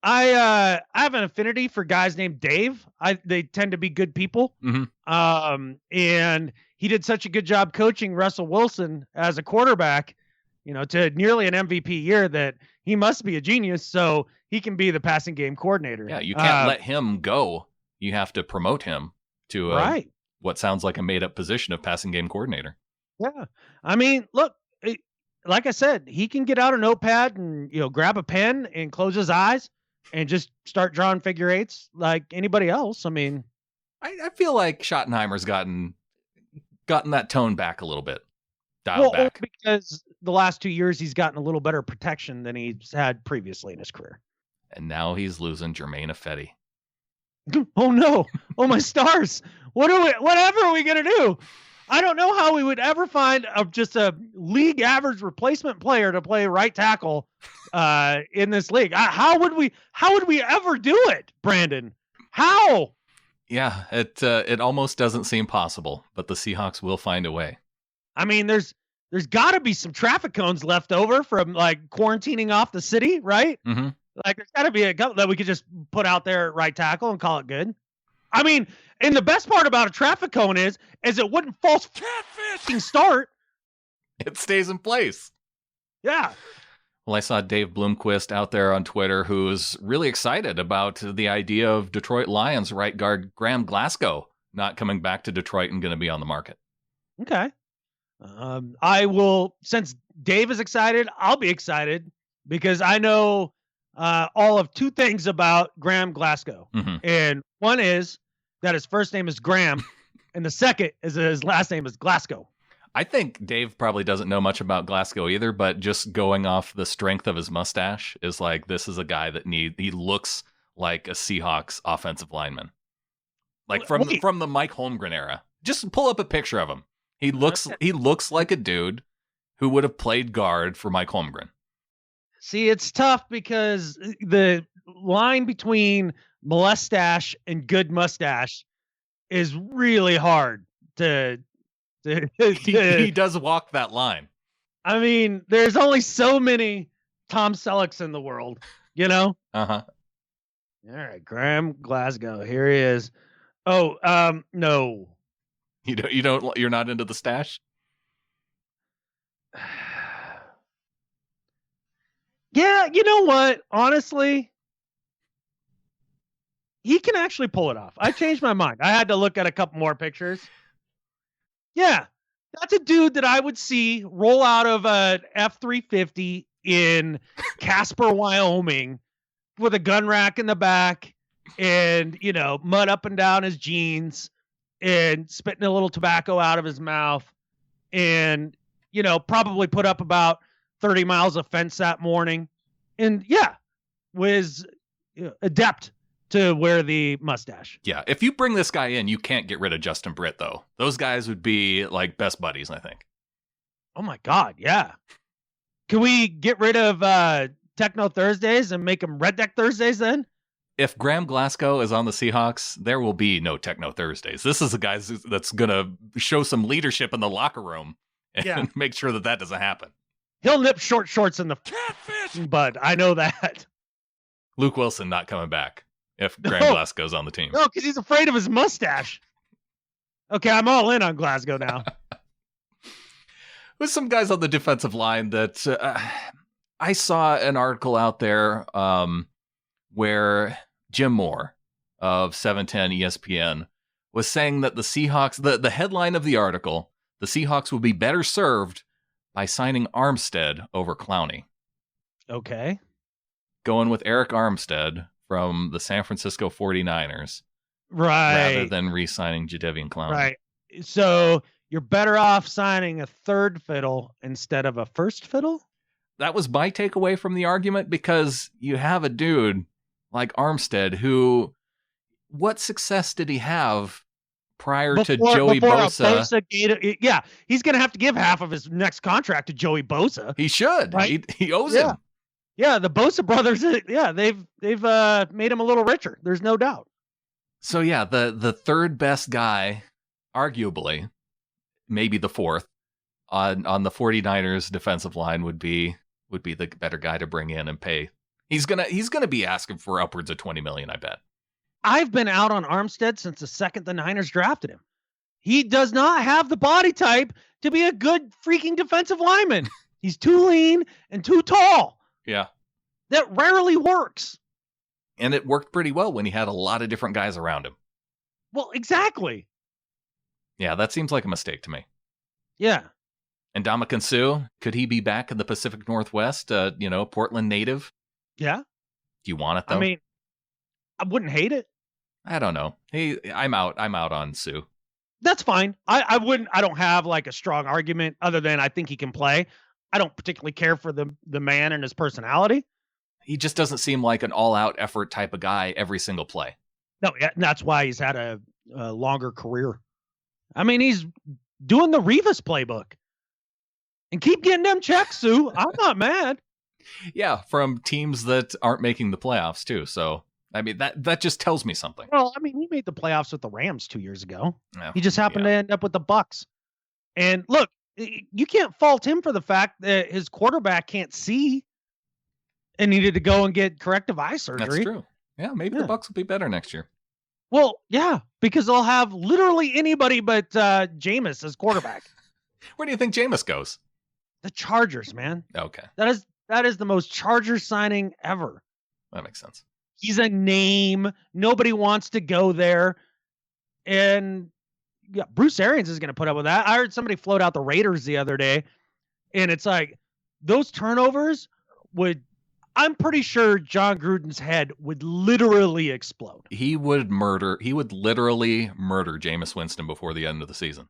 I have an affinity for guys named Dave. They tend to be good people. Mm-hmm. And he did such a good job coaching Russell Wilson as a quarterback, to nearly an MVP year, that he must be a genius. So he can be the passing game coordinator. Yeah, you can't let him go. You have to promote him to right. What sounds like a made-up position of passing game coordinator. Yeah. I mean, look, like I said, he can get out a notepad and, grab a pen and close his eyes and just start drawing figure eights like anybody else. I mean, I feel like Schottenheimer's gotten that tone back a little bit. Dialed back. Because the last 2 years he's gotten a little better protection than he's had previously in his career. And now he's losing Germain Ifedi. Oh no. Oh my stars. Whatever are we going to do? I don't know how we would ever find just a league average replacement player to play right tackle in this league. How would we ever do it, Brandon? How? Yeah, it almost doesn't seem possible, but the Seahawks will find a way. I mean, there's got to be some traffic cones left over from like quarantining off the city, right? Mm-hmm. Like there's got to be a couple that we could just put out there at right tackle and call it good. I mean, and the best part about a traffic cone is it wouldn't false catfishing start. It stays in place. Yeah. Well, I saw Dave Bloomquist out there on Twitter who's really excited about the idea of Detroit Lions right guard Graham Glasgow not coming back to Detroit and going to be on the market. Okay. I will, since Dave is excited, I'll be excited because I know all of two things about Graham Glasgow. Mm-hmm. And one is that his first name is Graham, and the second is that his last name is Glasgow. I think Dave probably doesn't know much about Glasgow either, but just going off the strength of his mustache is like, this is a guy that he looks like a Seahawks offensive lineman. Like from the Mike Holmgren era. Just pull up a picture of him. He looks like a dude who would have played guard for Mike Holmgren. See, it's tough because the line between mustache and good mustache is really hard to he does walk that line. I mean, there's only so many Tom Sellecks in the world, Uh-huh. All right, Graham Glasgow. Here he is. Oh, no. You're not into the stash? Yeah, you know what? Honestly, he can actually pull it off. I changed my mind. I had to look at a couple more pictures. Yeah, that's a dude that I would see roll out of an F-350 in Casper, Wyoming, with a gun rack in the back and, mud up and down his jeans and spitting a little tobacco out of his mouth and, probably put up about 30 miles of fence that morning. And yeah, was adept to wear the mustache. Yeah, if you bring this guy in, you can't get rid of Justin Britt, though. Those guys would be like best buddies, I think. Oh my God, yeah. Can we get rid of Techno Thursdays and make them Redneck Thursdays then? If Graham Glasgow is on the Seahawks, there will be no Techno Thursdays. This is a guy that's going to show some leadership in the locker room and make sure that doesn't happen. He'll nip short shorts in the catfish, bud. I know that. Luke Wilson not coming back if Graham Glasgow's on the team. No, because he's afraid of his mustache. Okay, I'm all in on Glasgow now. With some guys on the defensive line that I saw an article out there where Jim Moore of 710 ESPN was saying that the Seahawks, the headline of the article, the Seahawks will be better served by signing Armstead over Clowney. Okay. Going with Eric Armstead from the San Francisco 49ers. Right. Rather than re-signing Jadeveon Clowney. Right. So you're better off signing a third fiddle instead of a first fiddle? That was my takeaway from the argument, because you have a dude like Armstead who, what success did he have prior to Joey Bosa? Yeah, he's going to have to give half of his next contract to Joey Bosa. He should. Right? He owes him. Yeah, the Bosa brothers, they've made him a little richer. There's no doubt. So yeah, the third best guy, arguably, maybe the fourth, on the 49ers defensive line would be the better guy to bring in and pay He's gonna be asking for upwards of $20 million, I bet. I've been out on Armstead since the second the Niners drafted him. He does not have the body type to be a good freaking defensive lineman. He's too lean and too tall. Yeah. That rarely works. And it worked pretty well when he had a lot of different guys around him. Well, exactly. Yeah, that seems like a mistake to me. Yeah. And Ndamukong Suh, could he be back in the Pacific Northwest? Portland native? Yeah. Do you want it, though? I mean, I wouldn't hate it. I don't know. Hey, I'm out on Suh. That's fine. I don't have like a strong argument other than I think he can play. I don't particularly care for the man and his personality. He just doesn't seem like an all-out effort type of guy every single play. No, yeah, that's why he's had a longer career. I mean, he's doing the Revis playbook. And keep getting them checks, Sue. I'm not mad. Yeah, from teams that aren't making the playoffs, too. So, I mean, that just tells me something. Well, I mean, he made the playoffs with the Rams 2 years ago. Oh, he just happened to end up with the Bucks. And look, you can't fault him for the fact that his quarterback can't see and needed to go and get corrective eye surgery. That's true. Yeah, maybe the Bucks will be better next year. Well, yeah, because they'll have literally anybody but Jameis as quarterback. Where do you think Jameis goes? The Chargers, man. Okay. That is the most Chargers signing ever. That makes sense. He's a name. Nobody wants to go there. And yeah, Bruce Arians is going to put up with that. I heard somebody float out the Raiders the other day, and it's like those turnovers I'm pretty sure John Gruden's head would literally explode. He would literally murder Jameis Winston before the end of the season.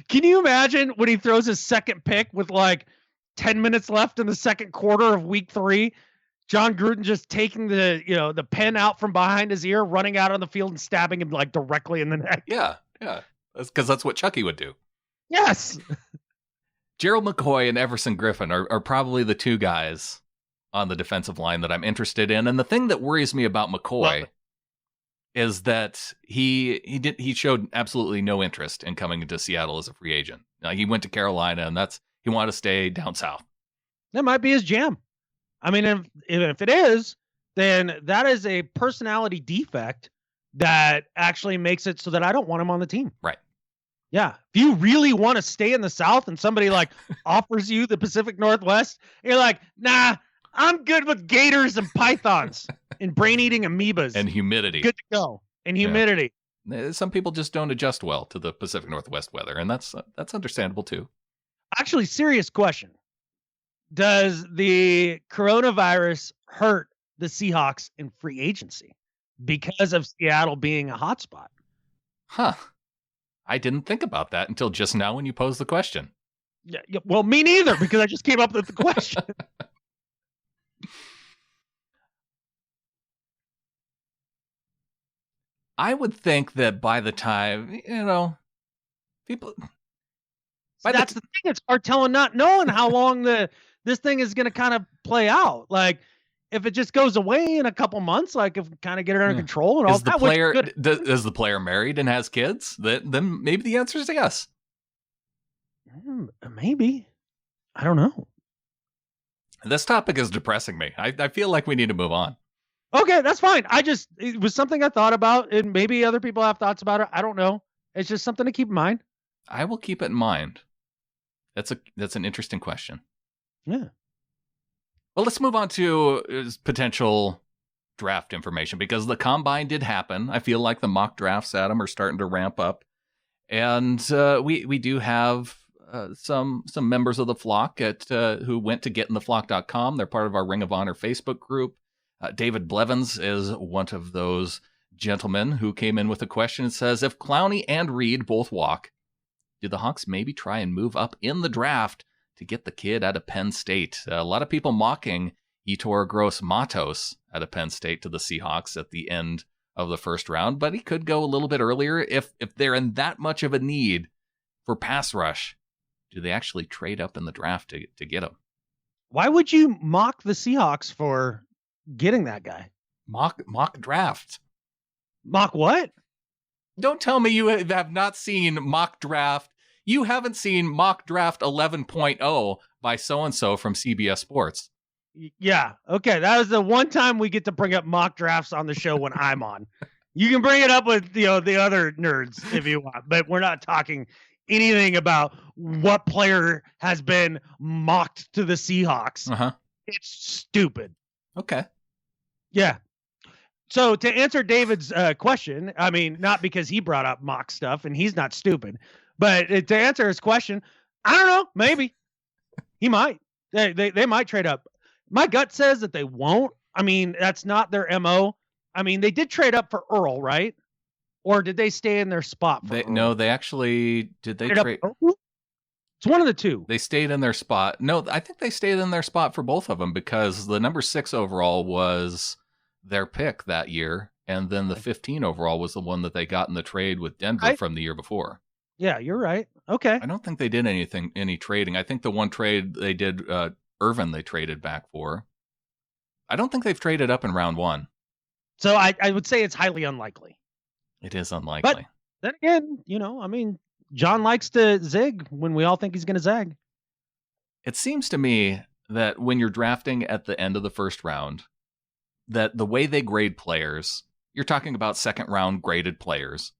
Can you imagine when he throws his second pick with like 10 minutes left in the second quarter of week 3? John Gruden just taking the pen out from behind his ear, running out on the field and stabbing him like directly in the neck. Yeah. Because that's what Chucky would do. Yes. Gerald McCoy and Everson Griffin are probably the two guys on the defensive line that I'm interested in. And the thing that worries me about McCoy is that he showed absolutely no interest in coming into Seattle as a free agent. He went to Carolina, and he wanted to stay down south. That might be his jam. I mean, if it is, then that is a personality defect that actually makes it so that I don't want him on the team. Right. Yeah. If you really want to stay in the South and somebody like offers you the Pacific Northwest, you're like, nah, I'm good with gators and pythons and brain-eating amoebas. And humidity. Good to go. And humidity. Yeah. Some people just don't adjust well to the Pacific Northwest weather, and that's understandable too. Actually, serious question. Does the coronavirus hurt the Seahawks in free agency because of Seattle being a hotspot? Huh. I didn't think about that until just now when you posed the question. Yeah, well, me neither, because I just came up with the question. I would think that by the time, people... That's the thing. It's hard telling, not knowing how long this thing is going to kind of play out. Like, if it just goes away in a couple months, like if we kind of get it under control and all that. Is the player married and has kids? Then maybe the answer is yes. Maybe. I don't know. This topic is depressing me. I feel like we need to move on. Okay, that's fine. It was something I thought about, and maybe other people have thoughts about it. I don't know. It's just something to keep in mind. I will keep it in mind. That's an interesting question. Yeah. Well, let's move on to potential draft information, because the combine did happen. I feel like the mock drafts, Adam, are starting to ramp up. And we do have some members of the flock who went to getintheflock.com. They're part of our Ring of Honor Facebook group. David Blevins is one of those gentlemen who came in with a question and says, if Clowney and Reed both walk, do the Hawks maybe try and move up in the draft to get the kid out of Penn State? A lot of people mocking Yetur Gross-Matos out of Penn State to the Seahawks at the end of the first round, but he could go a little bit earlier if they're in that much of a need for pass rush. Do they actually trade up in the draft to get him? Why would you mock the Seahawks for getting that guy? Mock draft. Mock what? Don't tell me you have not seen mock draft. You haven't seen mock draft 11.0 by so-and-so from CBS Sports. Yeah. Okay. That was the one time we get to bring up mock drafts on the show when I'm on. You can bring it up with the other nerds if you want, but we're not talking anything about what player has been mocked to the Seahawks. It's stupid. Okay. Yeah. So to answer David's question, I mean, not because he brought up mock stuff and he's not stupid, but to answer his question, I don't know. Maybe he might. They might trade up. My gut says that they won't. I mean, that's not their MO. I mean, they did trade up for Earl, right? Or did they stay in their spot? No, they actually did. They trade. It's one of the two. They stayed in their spot. No, I think they stayed in their spot for both of them because the number 6 overall was their pick that year, and then the 15 overall was the one that they got in the trade with Denver from the year before. Yeah, you're right. Okay. I don't think they did any trading. I think the one trade they did, Irvin, they traded back for. I don't think they've traded up in round 1. So I would say it's highly unlikely. It is unlikely. But then again, I mean, John likes to zig when we all think he's going to zag. It seems to me that when you're drafting at the end of the first round, that the way they grade players, you're talking about second round graded players.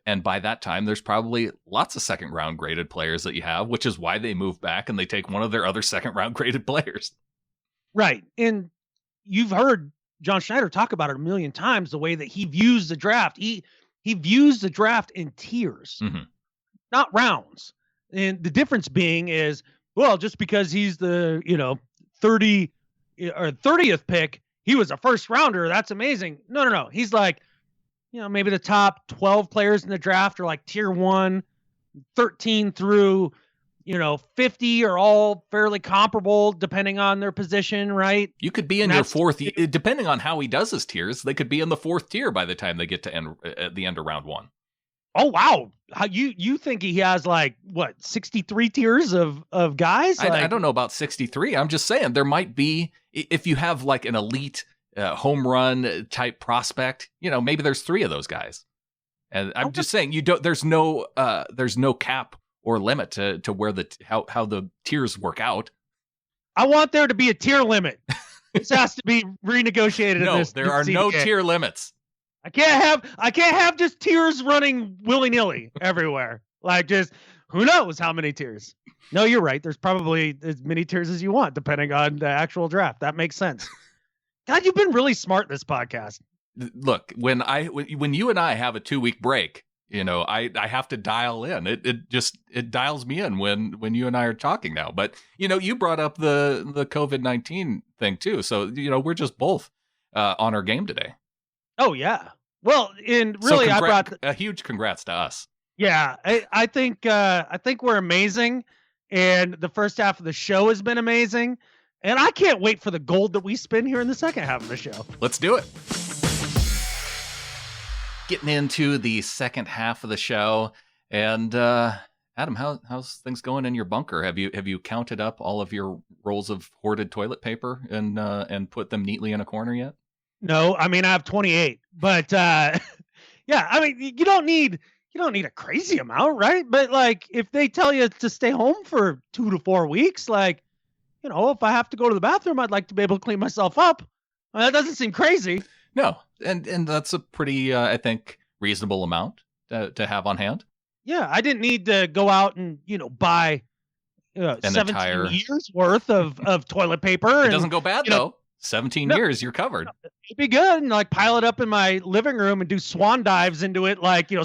And by that time, there's probably lots of second round graded players that you have, which is why they move back and they take one of their other second round graded players. Right. And you've heard John Schneider talk about it a million times, the way that he views the draft. He views the draft in tiers, not rounds. And the difference being is, well, just because he's the, 30 or 30th pick, he was a first rounder. That's amazing. No. He's like, maybe the top 12 players in the draft are like tier 1, 13 through, 50 are all fairly comparable depending on their position, right? You could be in your fourth, depending on how he does his tiers, they could be in the 4th tier by the time they get to at the end of round 1. Oh, wow. How you think he has 63 tiers of guys? I don't know about 63. I'm just saying there might be, if you have like an elite home run type prospect, maybe there's 3 of those guys. And I'm just saying there's no cap or limit to where how the tiers work out. I want there to be a tier limit. This has to be renegotiated. No, there are no tier limits. I can't have just tiers running willy-nilly everywhere. Just who knows how many tiers. No, you're right. There's probably as many tiers as you want, depending on the actual draft. That makes sense. God, you've been really smart this podcast. Look, when you and I have a 2-week break, I have to dial in. It dials me in when you and I are talking now. But you brought up the COVID-19 thing too, so we're just both on our game today. Oh yeah. Well, and really, I brought a huge congrats to us. Yeah, I think we're amazing, and the first half of the show has been amazing, and I can't wait for the gold that we spin here in the second half of the show. Let's do it. Getting into the second half of the show, and Adam, how's things going in your bunker? Have you counted up all of your rolls of hoarded toilet paper and put them neatly in a corner yet? No, I mean I have 28, but yeah, I mean you don't need a crazy amount, right? But if they tell you to stay home for 2 to 4 weeks, if I have to go to the bathroom, I'd like to be able to clean myself up. That doesn't seem crazy. No, and that's a pretty, I think, reasonable amount to have on hand. Yeah, I didn't need to go out and buy 17 years worth of toilet paper. It doesn't go bad though. 17 years, you're covered. It'd be good, and pile it up in my living room and do swan dives into it,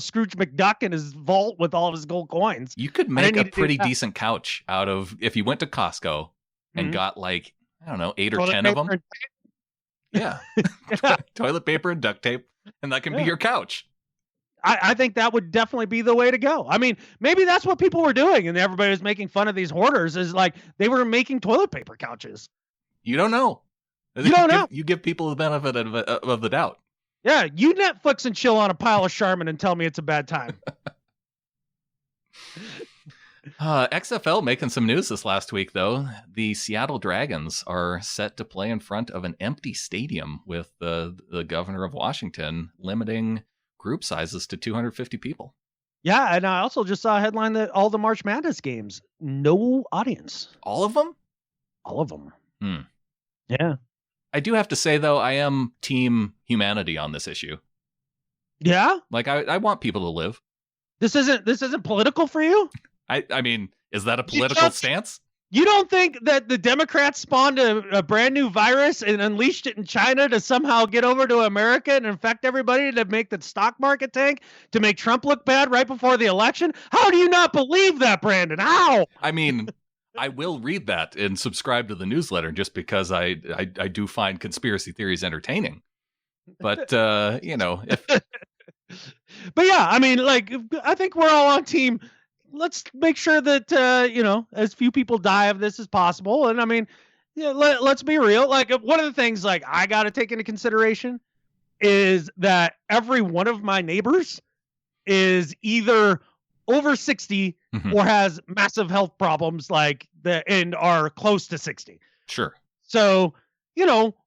Scrooge McDuck in his vault with all of his gold coins. You could make a pretty decent couch out of if you went to Costco and got 8 or 10 of them. Yeah. Toilet paper and duct tape, and that can be your couch. I think that would definitely be the way to go. I mean, maybe that's what people were doing, and everybody was making fun of these hoarders, is they were making toilet paper couches. You don't know. You don't know. You give people the benefit of the doubt. Yeah, you Netflix and chill on a pile of Charmin and tell me it's a bad time. XFL making some news this last week, though. The Seattle Dragons are set to play in front of an empty stadium with the governor of Washington limiting group sizes to 250 people. Yeah, and I also just saw a headline that all the March Madness games, no audience. All of them? All of them. Yeah. I do have to say, though, I am team humanity on this issue. Yeah? Like, I want people to live. This isn't political for you? I mean, is that a political stance? You don't think that the Democrats spawned a brand new virus and unleashed it in China to somehow get over to America and infect everybody to make the stock market tank, to make Trump look bad right before the election? How do you not believe that, Brandon? How? I mean, I will read that and subscribe to the newsletter just because I do find conspiracy theories entertaining. But, if... But yeah, I mean, like, I think we're all on team. Let's make sure that, as few people die of this as possible. And I mean, let's be real. Like, one of the things like I got to take into consideration is that every one of my neighbors is either over 60 or has massive health problems and are close to 60. Sure. So,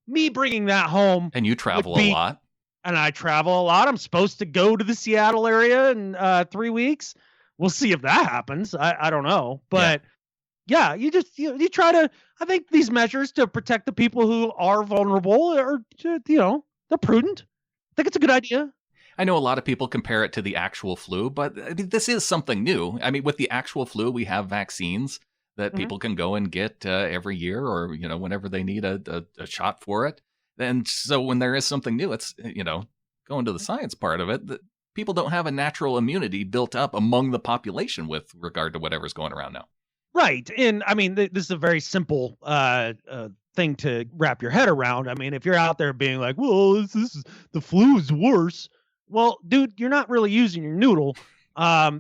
me bringing that home. And you travel a lot. And I travel a lot. I'm supposed to go to the Seattle area in 3 weeks. We'll see if that happens. I don't know. But yeah, you try to, I think these measures to protect the people who are vulnerable are, they're prudent. I think it's a good idea. I know a lot of people compare it to the actual flu, but I mean, this is something new. I mean, with the actual flu, we have vaccines that people can go and get every year or, whenever they need a shot for it. And so when there is something new, it's, going to the science part of it, that people don't have a natural immunity built up among the population with regard to whatever's going around now. Right. And I mean, this is a very simple thing to wrap your head around. I mean, if you're out there being like, well, this is the flu is worse. Well, dude, you're not really using your noodle.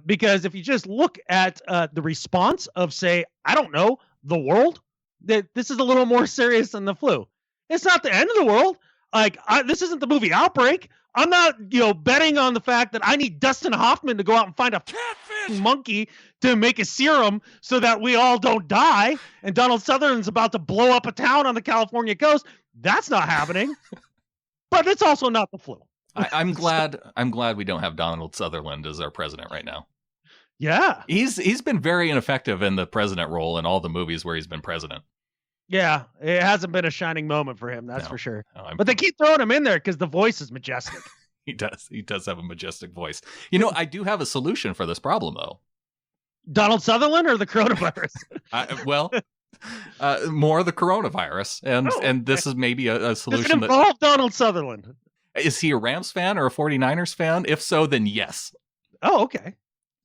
Because if you just look at the response of, say, I don't know, the world, that this is a little more serious than the flu. It's not the end of the world. Like, this isn't the movie Outbreak. I'm not, betting on the fact that I need Dustin Hoffman to go out and find a catfish monkey to make a serum so that we all don't die. And Donald Sutherland's about to blow up a town on the California coast. That's not happening. But it's also not the flu. I'm glad we don't have Donald Sutherland as our president right now. Yeah. He's been very ineffective in the president role in all the movies where he's been president. Yeah, it hasn't been a shining moment for him, that's for sure. But they keep throwing him in there because the voice is majestic. He does have a majestic voice. I do have a solution for this problem, though. Donald Sutherland or the coronavirus? More the coronavirus, and this is maybe a solution. Does it involve Donald Sutherland? Is he a Rams fan or a 49ers fan? If so, then yes. Oh, okay.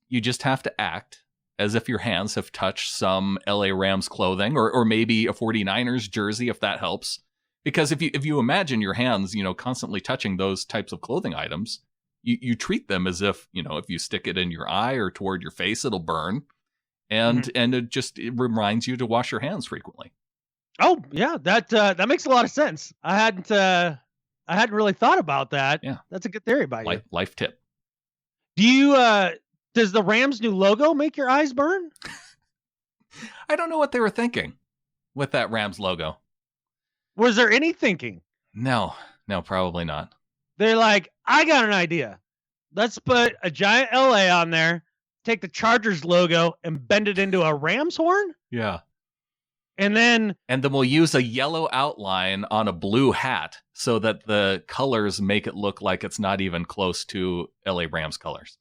You just have to act as if your hands have touched some LA Rams clothing or maybe a 49ers jersey, if that helps. Because if you imagine your hands, constantly touching those types of clothing items, you treat them as if, if you stick it in your eye or toward your face, it'll burn. And it reminds you to wash your hands frequently. Oh, yeah, that makes a lot of sense. I hadn't really thought about that. Yeah. That's a good theory by you. Life tip. Does the Rams' new logo make your eyes burn? I don't know what they were thinking with that Rams logo. Was there any thinking? No, probably not. They're like, I got an idea. Let's put a giant LA on there, take the Chargers logo and bend it into a Rams horn? Yeah. And then we'll use a yellow outline on a blue hat so that the colors make it look like it's not even close to LA Rams colors.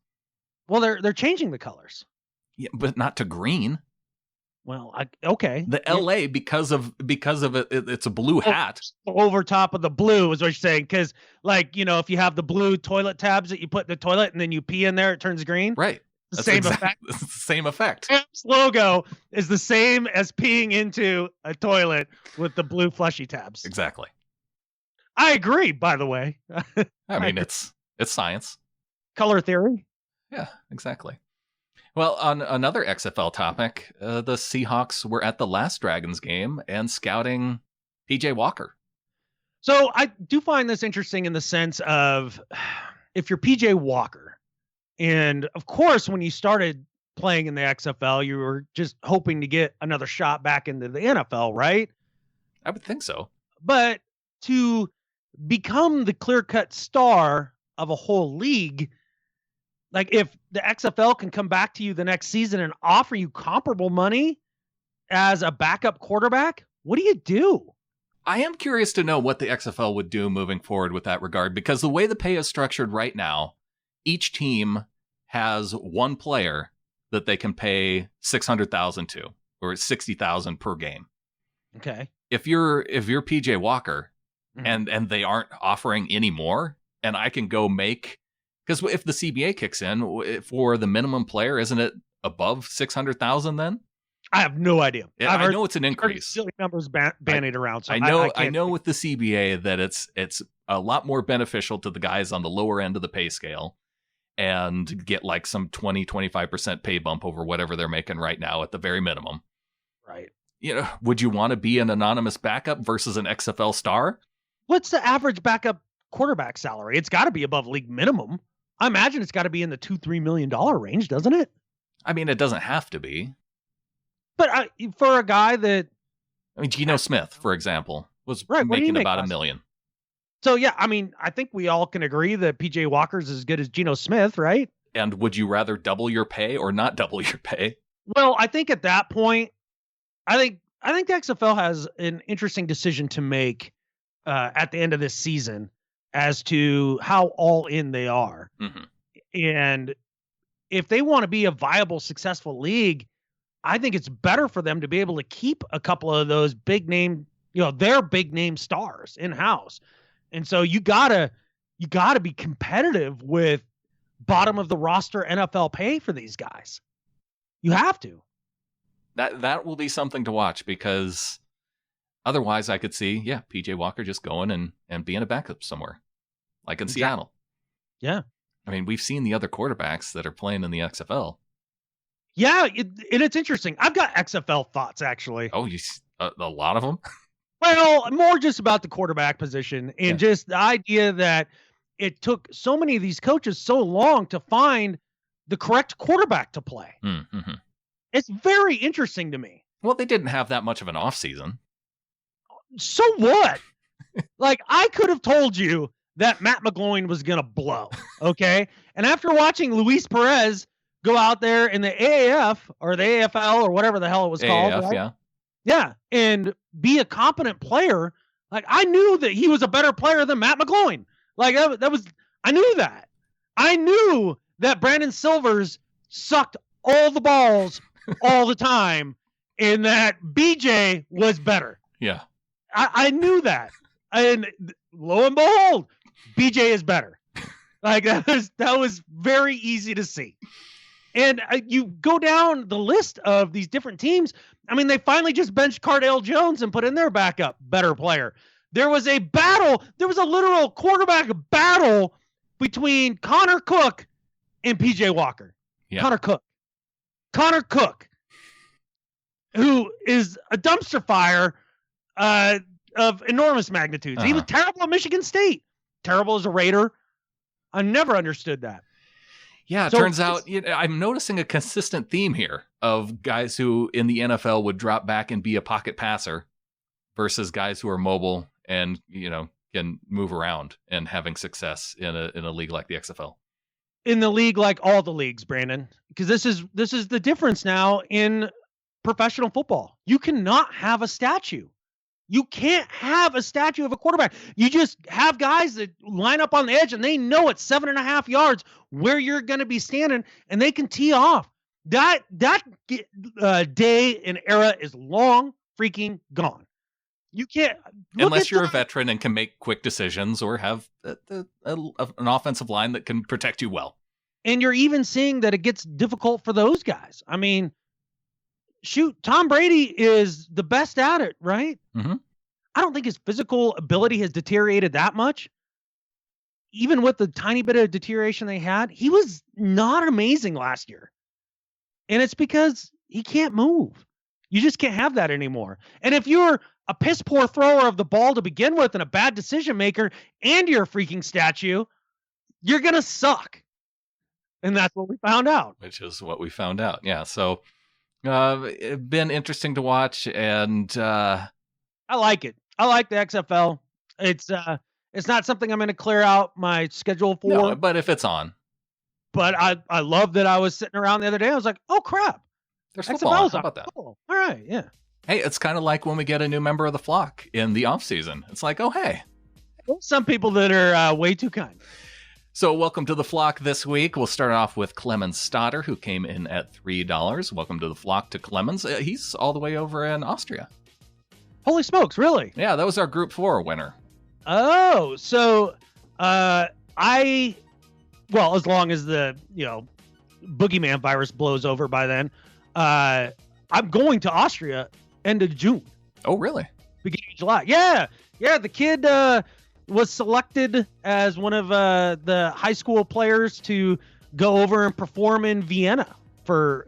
Well, they're changing the colors. Yeah, but not to green. Well, okay. The LA because of it, it's a blue hat over top of the blue is what you're saying. Because if you have the blue toilet tabs that you put in the toilet and then you pee in there, it turns green. Right. Effect. It's the same effect. Rams logo is the same as peeing into a toilet with the blue flushy tabs. Exactly. I agree. By the way. I mean, it's science. Color theory. Yeah, exactly. Well, on another XFL topic, the Seahawks were at the last Dragons game and scouting PJ Walker. So I do find this interesting in the sense of if you're PJ Walker, and of course, when you started playing in the XFL, you were just hoping to get another shot back into the NFL, right? I would think so. But to become the clear-cut star of a whole league, like if the XFL can come back to you the next season and offer you comparable money as a backup quarterback, what do you do? I am curious to know what the XFL would do moving forward with that regard, because the way the pay is structured right now, each team has one player that they can pay $600,000 to, or $60,000 per game. Okay. If you're PJ Walker, and they aren't offering any more, and I can go make, because if the CBA kicks in for the minimum player, isn't it above $600,000 then? I have no idea. I know it's an increase. Silly numbers bandied around. So I know with the CBA that it's a lot more beneficial to the guys on the lower end of the pay scale, and get like some 20-25% pay bump over whatever they're making right now at the very minimum. Right. Would you want to be an anonymous backup versus an XFL star? What's the average backup quarterback salary? It's got to be above league minimum. I imagine it's got to be in the $2-3 million range, doesn't it? I mean, it doesn't have to be. But for a guy that... I mean, Geno Smith, for example, was right, making about $1 million. So, yeah, I mean, I think we all can agree that PJ Walker's as good as Geno Smith, right? And would you rather double your pay or not double your pay? Well, I think at that point, I think the XFL has an interesting decision to make at the end of this season as to how all in they are. Mm-hmm. And if they want to be a viable, successful league, I think it's better for them to be able to keep a couple of those big name, their big name stars in house. And so you gotta be competitive with bottom of the roster NFL pay for these guys. You have to. That will be something to watch, because otherwise I could see, PJ Walker just going and being a backup somewhere, like in Seattle. Yeah. I mean, we've seen the other quarterbacks that are playing in the XFL. Yeah, and it's interesting. I've got XFL thoughts, actually. Oh, a lot of them? Well, more just about the quarterback position, and just the idea that it took so many of these coaches so long to find the correct quarterback to play. Mm-hmm. It's very interesting to me. Well, they didn't have that much of an offseason. So what? Like, I could have told you that Matt McGloin was going to blow, okay? And after watching Luis Perez go out there in the AAF or the AFL or whatever the hell it was called. AAF, right? yeah. Yeah, and be a competent player. Like, I knew that he was a better player than Matt McGloin. Like, that was, I knew that. I knew that Brandon Silvers sucked all the balls all the time, and that BJ was better. Yeah. I knew that. And lo and behold, BJ is better. Like, that was very easy to see. And you go down the list of these different teams. I mean, they finally just benched Cardale Jones and put in their backup, better player. There was a battle. There was a literal quarterback battle between Connor Cook and PJ Walker. Yeah. Connor Cook, who is a dumpster fire of enormous magnitudes. He was terrible at Michigan State. Terrible as a Raider. I never understood that. Yeah, it turns out I'm noticing a consistent theme here of guys who in the NFL would drop back and be a pocket passer versus guys who are mobile and, can move around and having success in a league like the XFL. In the league, like all the leagues, Brandon, because this is the difference now in professional football. You cannot have a statue. You can't have a statue of a quarterback. You just have guys that line up on the edge and they know at 7.5 yards where you're going to be standing, and they can tee off. That day and era is long freaking gone. You can't, unless you're a veteran and can make quick decisions or have an offensive line that can protect you well. And you're even seeing that it gets difficult for those guys. I mean, shoot, Tom Brady is the best at it, right? Mm-hmm. I don't think his physical ability has deteriorated that much. Even with the tiny bit of deterioration they had, he was not amazing last year. And it's because he can't move. You just can't have that anymore. And if you're a piss poor thrower of the ball to begin with and a bad decision maker and you're a freaking statue, you're going to suck. And that's what we found out. Which is what we found out. Yeah. So it's been interesting to watch, and I like it. I like the XFL. It's not something I'm going to clear out my schedule for. No, but if it's on. But I love that I was sitting around the other day. I was like, oh crap. There's football on. How about that? Cool. All right. Yeah. Hey, it's kind of like when we get a new member of the flock in the off season. It's like, oh, hey. Some people that are way too kind. So welcome to the flock this week. We'll start off with Clemens Stoddard, who came in at $3. Welcome to the flock to Clemens. He's all the way over in Austria. Holy smokes, really? Yeah, that was our Group 4 winner. Oh, so as long as the, boogeyman virus blows over by then, I'm going to Austria end of June. Oh, really? Beginning of July. Yeah, the kid was selected as one of the high school players to go over and perform in Vienna for,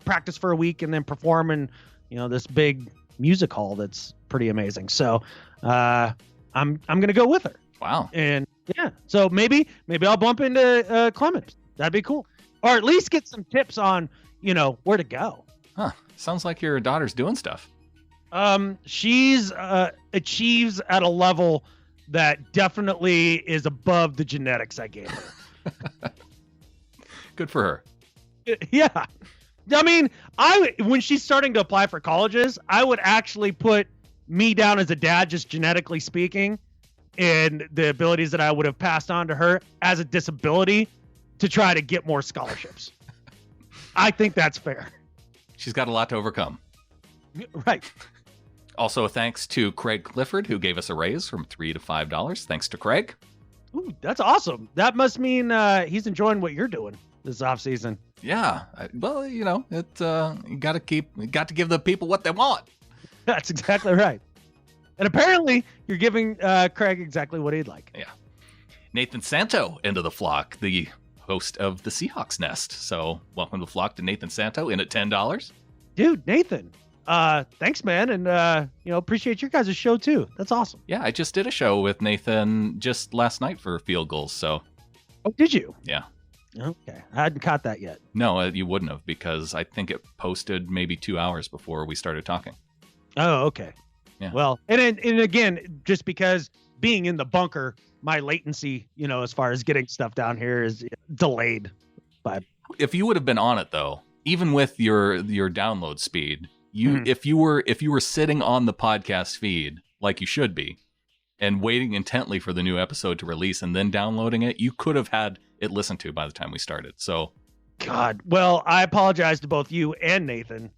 practice for a week and then perform in, this big music hall that's pretty amazing. So I'm going to go with her. Wow. And yeah, so maybe I'll bump into Clemens. That'd be cool. Or at least get some tips on, where to go. Huh. Sounds like your daughter's doing stuff. She's achieves at a level that definitely is above the genetics I gave her. Good for her. Yeah. I mean, when she's starting to apply for colleges, I would actually put me down as a dad, just genetically speaking, and the abilities that I would have passed on to her as a disability to try to get more scholarships. I think that's fair. She's got a lot to overcome. Right. Also, thanks to Craig Clifford, who gave us a raise from $3 to $5. Thanks to Craig. Ooh, that's awesome. That must mean he's enjoying what you're doing this offseason. Yeah. You got to give the people what they want. That's exactly right. And apparently, you're giving Craig exactly what he'd like. Yeah. Nathan Santo into the flock, the host of the Seahawks Nest. So, welcome to the flock to Nathan Santo in at $10. Dude, Nathan. Thanks, man, and appreciate your guys' show too. That's awesome. Yeah, I just did a show with Nathan just last night for Field Goals. So, oh, did you? Yeah. Okay, I hadn't caught that yet. No, you wouldn't have because I think it posted maybe 2 hours before we started talking. Oh, okay. Yeah. Well, and again, just because being in the bunker, my latency, as far as getting stuff down here is delayed. But if you would have been on it though, even with your download speed. If you were sitting on the podcast feed like you should be and waiting intently for the new episode to release and then downloading it, you could have had it listened to by the time we started. So, God, well, I apologize to both you and Nathan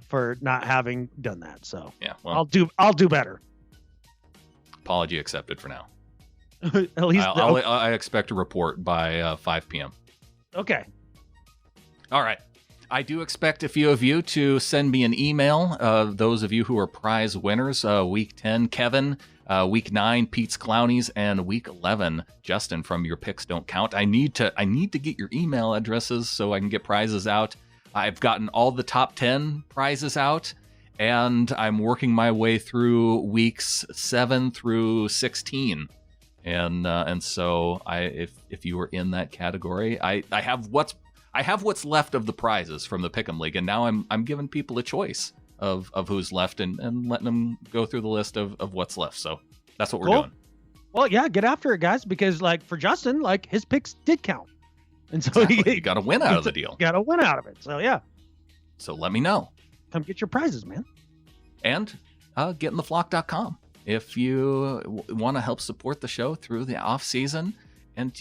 for not having done that. So yeah, well, I'll do better. Apology accepted for now. At least I expect a report by 5 p.m. Okay. All right. I do expect a few of you to send me an email. Those of you who are prize winners, week 10, Kevin, week 9, Pete's Clowneys, and week 11, Justin from Your Picks Don't Count. I need to get your email addresses so I can get prizes out. I've gotten all the top 10 prizes out, and I'm working my way through weeks 7 through 16. And so if you were in that category, I have what's left of the prizes from the Pick'em League, and now I'm giving people a choice of who's left and letting them go through the list of what's left. So that's what we're doing. Well, yeah, get after it, guys, because for Justin, his picks did count, and so exactly. You got to win out of the deal. Got to win out of it. So yeah. So let me know. Come get your prizes, man. And getintheflock.com if you want to help support the show through the off season, and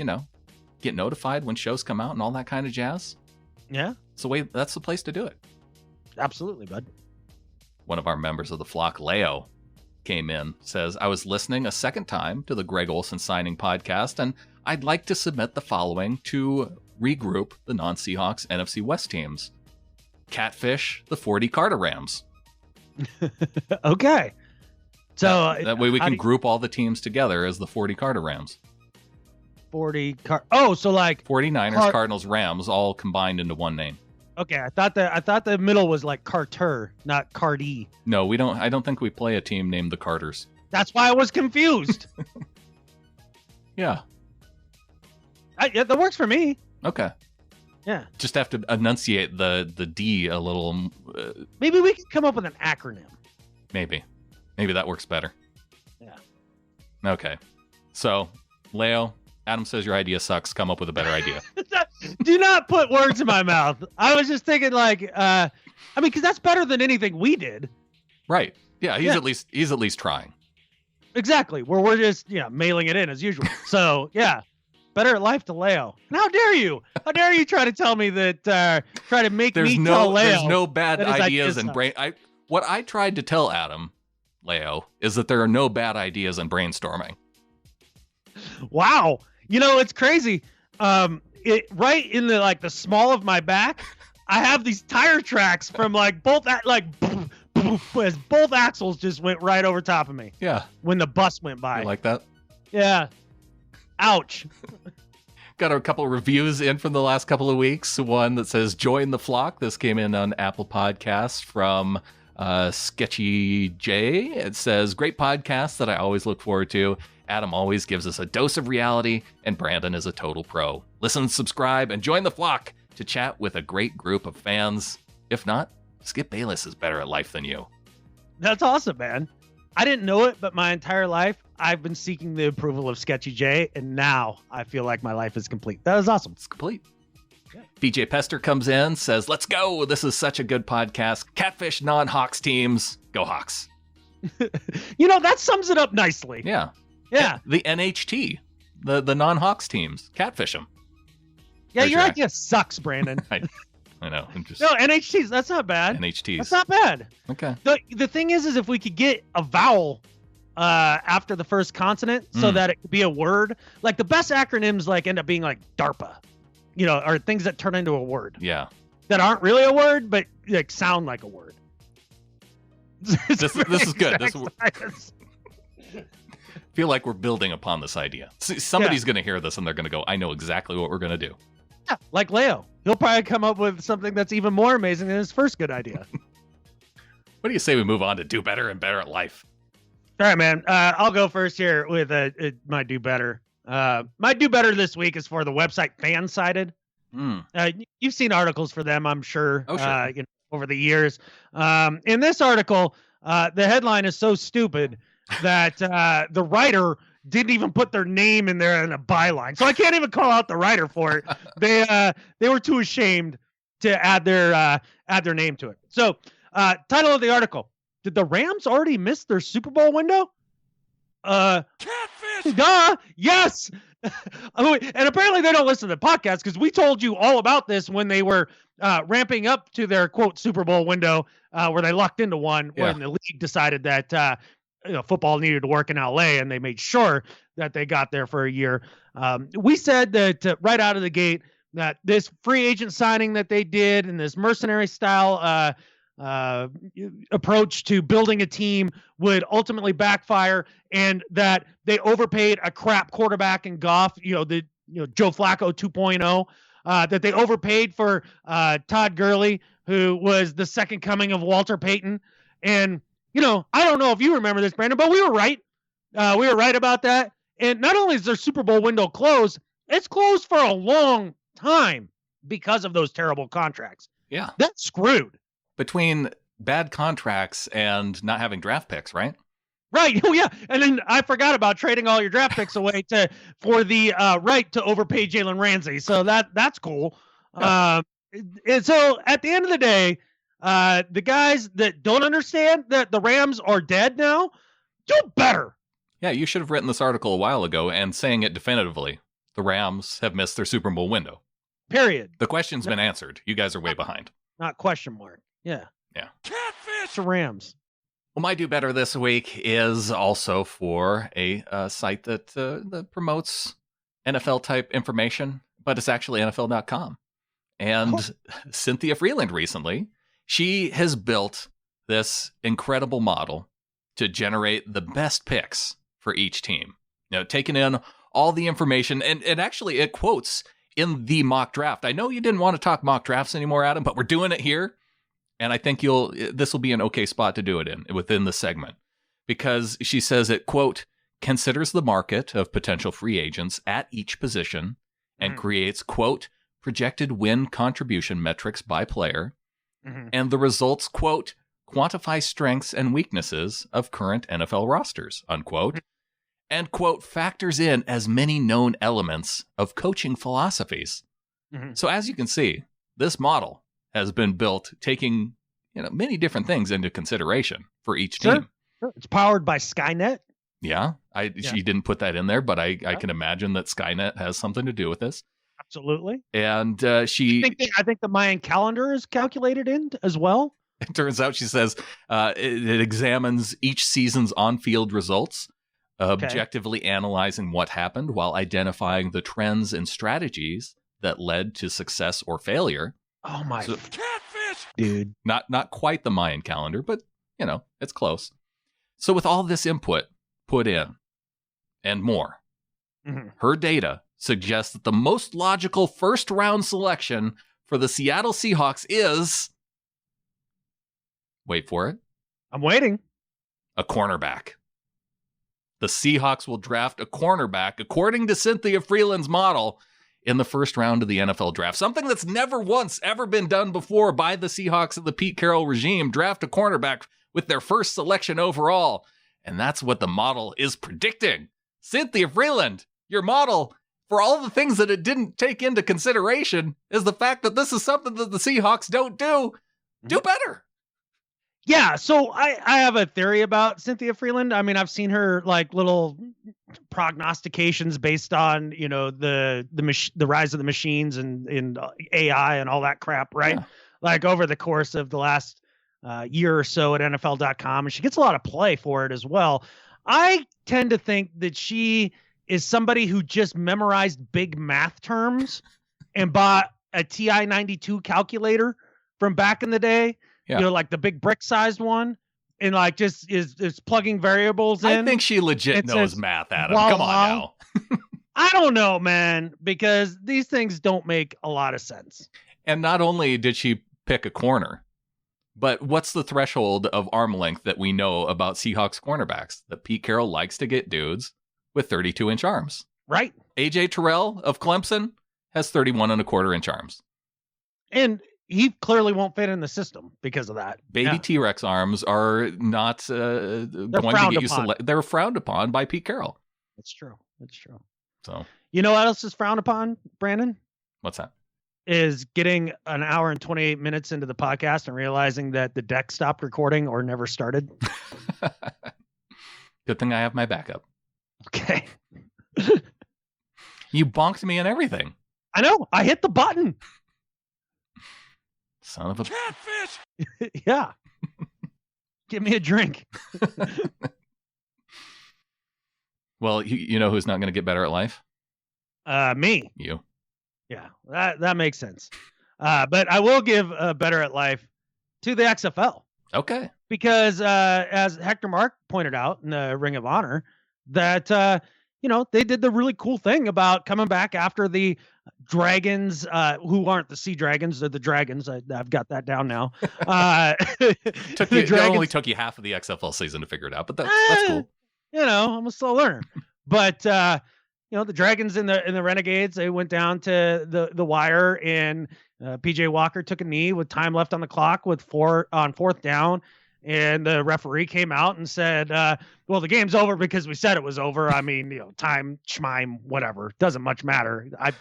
get notified when shows come out and all that kind of jazz. Yeah. That's the place to do it. Absolutely, bud. One of our members of the flock, Leo, came in, says, I was listening a second time to the Greg Olsen signing podcast, and I'd like to submit the following to regroup the non-Seahawks NFC West teams. Catfish, the 40 Carter Rams. Okay. So that way we can group all the teams together as the 40 Carter Rams. 49ers, Cardinals, Rams, all combined into one name. Okay, I thought the middle was like Carter, not Cardi. No, we don't. I don't think we play a team named the Carters. That's why I was confused. Yeah. That works for me. Okay. Yeah. Just have to enunciate the D a little. Maybe we can come up with an acronym. Maybe that works better. Yeah. Okay. So, Leo, Adam says your idea sucks. Come up with a better idea. Do not put words in my mouth. I was just thinking because that's better than anything we did. Right. Yeah, he's at least trying. Exactly. We're just mailing it in as usual. So yeah, better at life to Leo. And how dare you? How dare you try to tell me that? Try to make me tell Leo. There's no bad ideas in brain. What I tried to tell Adam, Leo, is that there are no bad ideas in brainstorming. Wow. It's crazy. Right in the small of my back, I have these tire tracks from both as both axles just went right over top of me. Yeah. When the bus went by. You like that? Yeah. Ouch. Got a couple of reviews in from the last couple of weeks. One that says, join the flock. This came in on Apple Podcasts from Sketchy J. It says, great podcast that I always look forward to. Adam always gives us a dose of reality, and Brandan is a total pro. Listen, subscribe, and join the flock to chat with a great group of fans. If not, Skip Bayless is better at life than you. That's awesome, man. I didn't know it, but my entire life, I've been seeking the approval of Sketchy J, and now I feel like my life is complete. That is awesome. It's complete. Yeah. BJ Pester comes in, says, let's go. This is such a good podcast. Catfish non-Hawks teams. Go Hawks. That sums it up nicely. Yeah. Yeah. The NHT, the non-Hawks teams. Catfish them. Yeah, your idea sucks, Brandan. I know. No, NHTs, that's not bad. NHTs. That's not bad. Okay. The thing is if we could get a vowel after the first consonant so that it could be a word. The best acronyms end up being DARPA, or things that turn into a word. Yeah. That aren't really a word, but sound like a word. This is good. Feel like we're building upon this idea. Somebody's going to hear this and they're going to go, I know exactly what we're going to do. Yeah, like Leo. He'll probably come up with something that's even more amazing than his first good idea. What do you say we move on to do better and better at life? All right, man. I'll go first here with my do better. My do better this week is for the website Fansided. You've seen articles for them, I'm sure, over the years. In this article, the headline is so stupid that the writer didn't even put their name in there in a byline. So I can't even call out the writer for it. They were too ashamed to add their name to it. So title of the article: did the Rams already miss their Super Bowl window? Catfish! Duh! Yes! And apparently they don't listen to the podcast because we told you all about this when they were ramping up to their, quote, Super Bowl window where they lucked into one when the league decided that football needed to work in LA, and they made sure that they got there for a year. We said that right out of the gate that this free agent signing that they did and this mercenary style approach to building a team would ultimately backfire, and that they overpaid a crap quarterback in Goff, Joe Flacco 2.0, that they overpaid for Todd Gurley, who was the second coming of Walter Payton. And I don't know if you remember this, Brandan, but we were right. We were right about that. And not only is their Super Bowl window closed, it's closed for a long time because of those terrible contracts. Yeah. That's screwed. Between bad contracts and not having draft picks, right? Right. Oh, yeah. And then I forgot about trading all your draft picks away for the right to overpay Jalen Ramsey. So that's cool. Yeah. And so at the end of the day, the guys that don't understand that the Rams are dead now, do better. Yeah, you should have written this article a while ago and saying it definitively. The Rams have missed their Super Bowl window. Period. The question's been answered. You guys are way behind. Not question mark. Yeah. Yeah. Catfish Rams. Well, my do better this week is also for a site that promotes NFL type information, but it's actually NFL.com. And Cynthia Freeland recently, she has built this incredible model to generate the best picks for each team. Taking in all the information, and actually it quotes in the mock draft. I know you didn't want to talk mock drafts anymore, Adam, but we're doing it here. And I think this will be an okay spot to do it within the segment, because she says it, quote, considers the market of potential free agents at each position and creates, quote, projected win contribution metrics by player. And the results, quote, quantify strengths and weaknesses of current NFL rosters, unquote, and, quote, factors in as many known elements of coaching philosophies. So as you can see, this model has been built taking many different things into consideration for each Sure. team. Sure. It's powered by Skynet. Yeah. She didn't put that in there, but I can imagine that Skynet has something to do with this. Absolutely. And I think the Mayan calendar is calculated in as well. It turns out, she says, it examines each season's on-field results, objectively analyzing what happened while identifying the trends and strategies that led to success or failure. Oh my catfish, dude! Not quite the Mayan calendar, but it's close. So with all this input put in and more, her data suggests that the most logical first-round selection for the Seattle Seahawks is, wait for it, I'm waiting, a cornerback. The Seahawks will draft a cornerback according to Cynthia Freeland's model in the first round of the NFL draft. Something that's never once ever been done before by the Seahawks of the Pete Carroll regime. Draft a cornerback with their first selection overall. And that's what the model is predicting. Cynthia Freeland, your model, for all the things that it didn't take into consideration, is the fact that this is something that the Seahawks don't do. Do better. Yeah, so I have a theory about Cynthia Freeland. I mean, I've seen her like little prognostications based on the rise of the machines and AI and all that crap, right? Yeah. Like over the course of the last year or so at NFL.com, and she gets a lot of play for it as well. I tend to think that she is somebody who just memorized big math terms and bought a TI-92 calculator from back in the day. Yeah. Like the big brick-sized one, and like just is plugging variables in. I think she legit knows math, Adam. Come on now. I don't know, man, because these things don't make a lot of sense. And not only did she pick a corner, but what's the threshold of arm length that we know about Seahawks cornerbacks? That Pete Carroll likes to get dudes with 32-inch arms. Right. AJ Terrell of Clemson has 31.25-inch arms. And he clearly won't fit in the system because of that. Baby T-Rex arms are not going to get you they're frowned upon by Pete Carroll. That's true. So, you know what else is frowned upon, Brandon? What's that? Is getting an hour and 28 minutes into the podcast and realizing that the deck stopped recording or never started. Good thing I have my backup. Okay. You bonked me and everything. I know. I hit the button. Son of a catfish. Yeah. Give me a drink. Well, you know who's not going to get better at life? Me. You. Yeah, that makes sense. But I will give better at life to the XFL. Okay. Because as Hector Mark pointed out in the Ring of Honor, that they did the really cool thing about coming back after the Dragons, who aren't the Sea Dragons, they're the Dragons. I've got that down now. It only took you half of the XFL season to figure it out, but that's cool. I'm a slow learner. But the Dragons and the Renegades, they went down to the wire, and PJ Walker took a knee with time left on the clock with fourth down. And the referee came out and said, well, the game's over because we said it was over. I mean, time, schmime, whatever. Doesn't much matter. I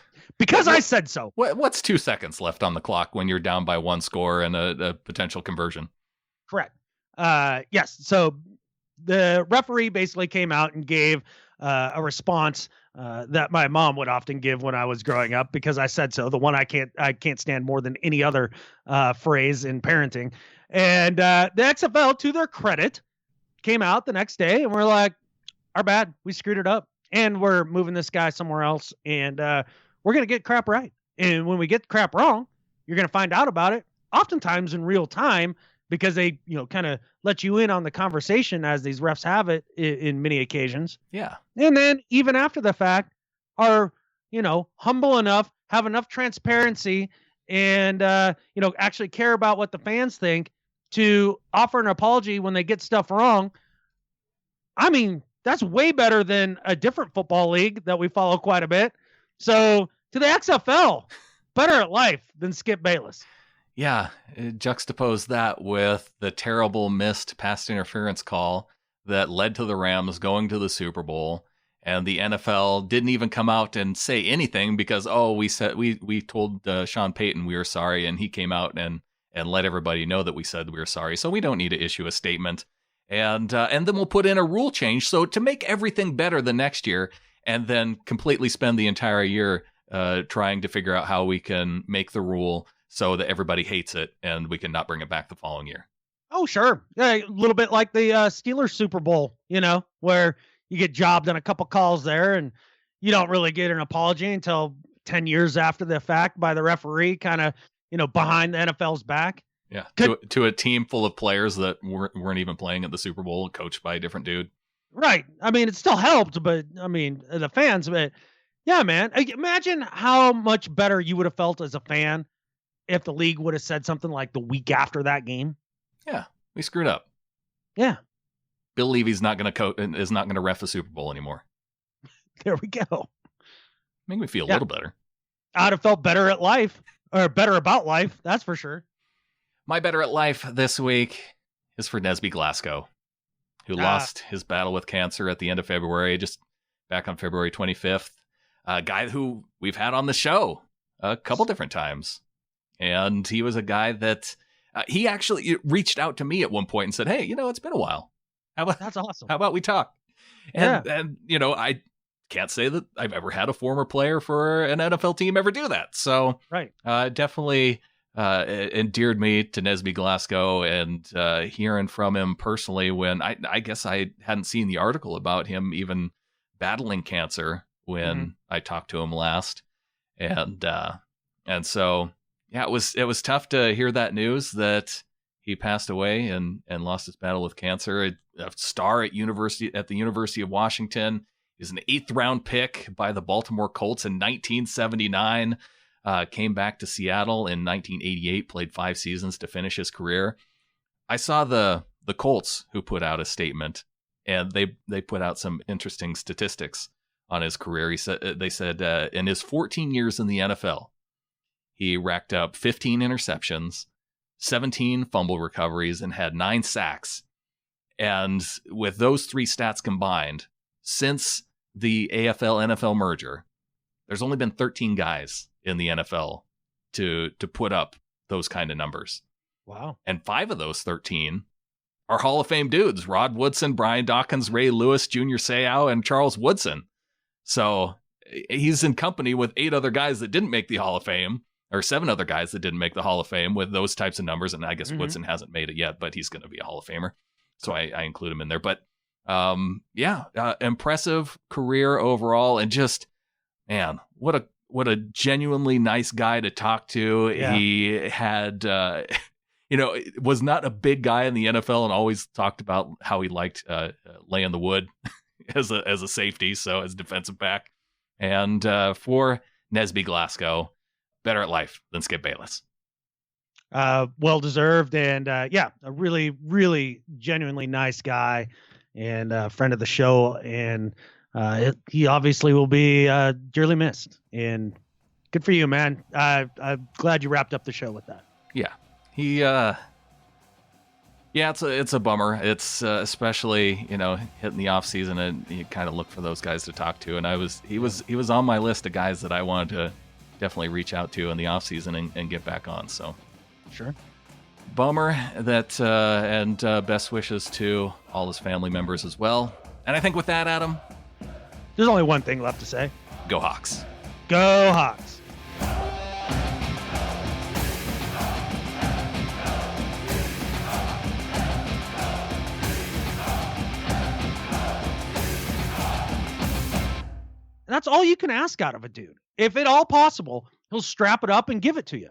said so. What's 2 seconds left on the clock when you're down by one score and a potential conversion? Correct. Yes. So the referee basically came out and gave a response that my mom would often give when I was growing up, because I said so. The one I can't stand more than any other phrase in parenting. And the XFL, to their credit, came out the next day and we're like, our bad, we screwed it up, and we're moving this guy somewhere else, and we're going to get crap right. And when we get crap wrong, you're going to find out about it, oftentimes in real time, because they, kind of let you in on the conversation, as these refs have it in many occasions. Yeah. And then even after the fact are, humble enough, have enough transparency, and, actually care about what the fans think to offer an apology when they get stuff wrong. I mean, that's way better than a different football league that we follow quite a bit. So to the XFL, better at life than Skip Bayless. Yeah, juxtapose that with the terrible missed pass interference call that led to the Rams going to the Super Bowl, and the NFL didn't even come out and say anything because we told Sean Payton we were sorry, and he came out and and let everybody know that we said we were sorry. So we don't need to issue a statement. And then we'll put in a rule change. So to make everything better the next year, and then completely spend the entire year trying to figure out how we can make the rule so that everybody hates it and we can not bring it back the following year. Oh, sure. Yeah, a little bit like the Steelers Super Bowl, where you get jobbed on a couple calls there and you don't really get an apology until 10 years after the fact by the referee, kind of, behind the NFL's back. Yeah. To a team full of players that weren't even playing at the Super Bowl, coached by a different dude. Right. I mean, it still helped, but the fans, but yeah, man, imagine how much better you would have felt as a fan if the league would have said something like the week after that game. Yeah, we screwed up. Yeah. Bill Levy's not going to is not going to ref a Super Bowl anymore. There we go. Make me feel a little better. I'd have felt better at life, or better about life. That's for sure. My better at life this week is for Nesby Glasgow, who lost his battle with cancer at the end of February, just back on February 25th. A guy who we've had on the show a couple different times. And he was a guy that he actually reached out to me at one point and said, hey, it's been a while. That's awesome. How about we talk? And I can't say that I've ever had a former player for an NFL team ever do that. So right. Definitely endeared me to Nesby Glasgow, and hearing from him personally when I guess I hadn't seen the article about him even battling cancer when I talked to him last. And so, yeah, it was tough to hear that news that he passed away and lost his battle with cancer. A star at the University of Washington. Is an 8th round pick by the Baltimore Colts in 1979. Came back to Seattle in 1988. Played 5 seasons to finish his career. I saw the Colts who put out a statement, and they put out some interesting statistics on his career. They said in his 14 years in the NFL, he racked up 15 interceptions, 17 fumble recoveries, and had 9 sacks. And with those 3 stats combined, since the AFL-NFL merger, there's only been 13 guys in the NFL to put up those kind of numbers. Wow. And 5 of those 13 are Hall of Fame dudes: Rod Woodson, Brian Dawkins, Ray Lewis, Junior Seau, and Charles Woodson. So he's in company with 8 other guys that didn't make the Hall of Fame, or 7 other guys that didn't make the Hall of Fame with those types of numbers. And I guess Woodson hasn't made it yet, but he's going to be a Hall of Famer. So I include him in there. But impressive career overall, and just, man, what a genuinely nice guy to talk to. Yeah. He had, was not a big guy in the NFL and always talked about how he liked laying the wood as a safety, so as defensive back. And for Nesby Glasgow, better at life than Skip Bayless. Well deserved, and a really, really genuinely nice guy, and a friend of the show, and he obviously will be dearly missed. And good for you, man. I'm glad you wrapped up the show with that. Yeah, he. It's a bummer. It's especially hitting the off season, and you kind of look for those guys to talk to. And he was on my list of guys that I wanted to definitely reach out to in the off season and get back on. So. Sure. Bummer that, and best wishes to all his family members as well. And I think with that, Adam, there's only one thing left to say. Go Hawks. Go Hawks. And that's all you can ask out of a dude. If at all possible, he'll strap it up and give it to you.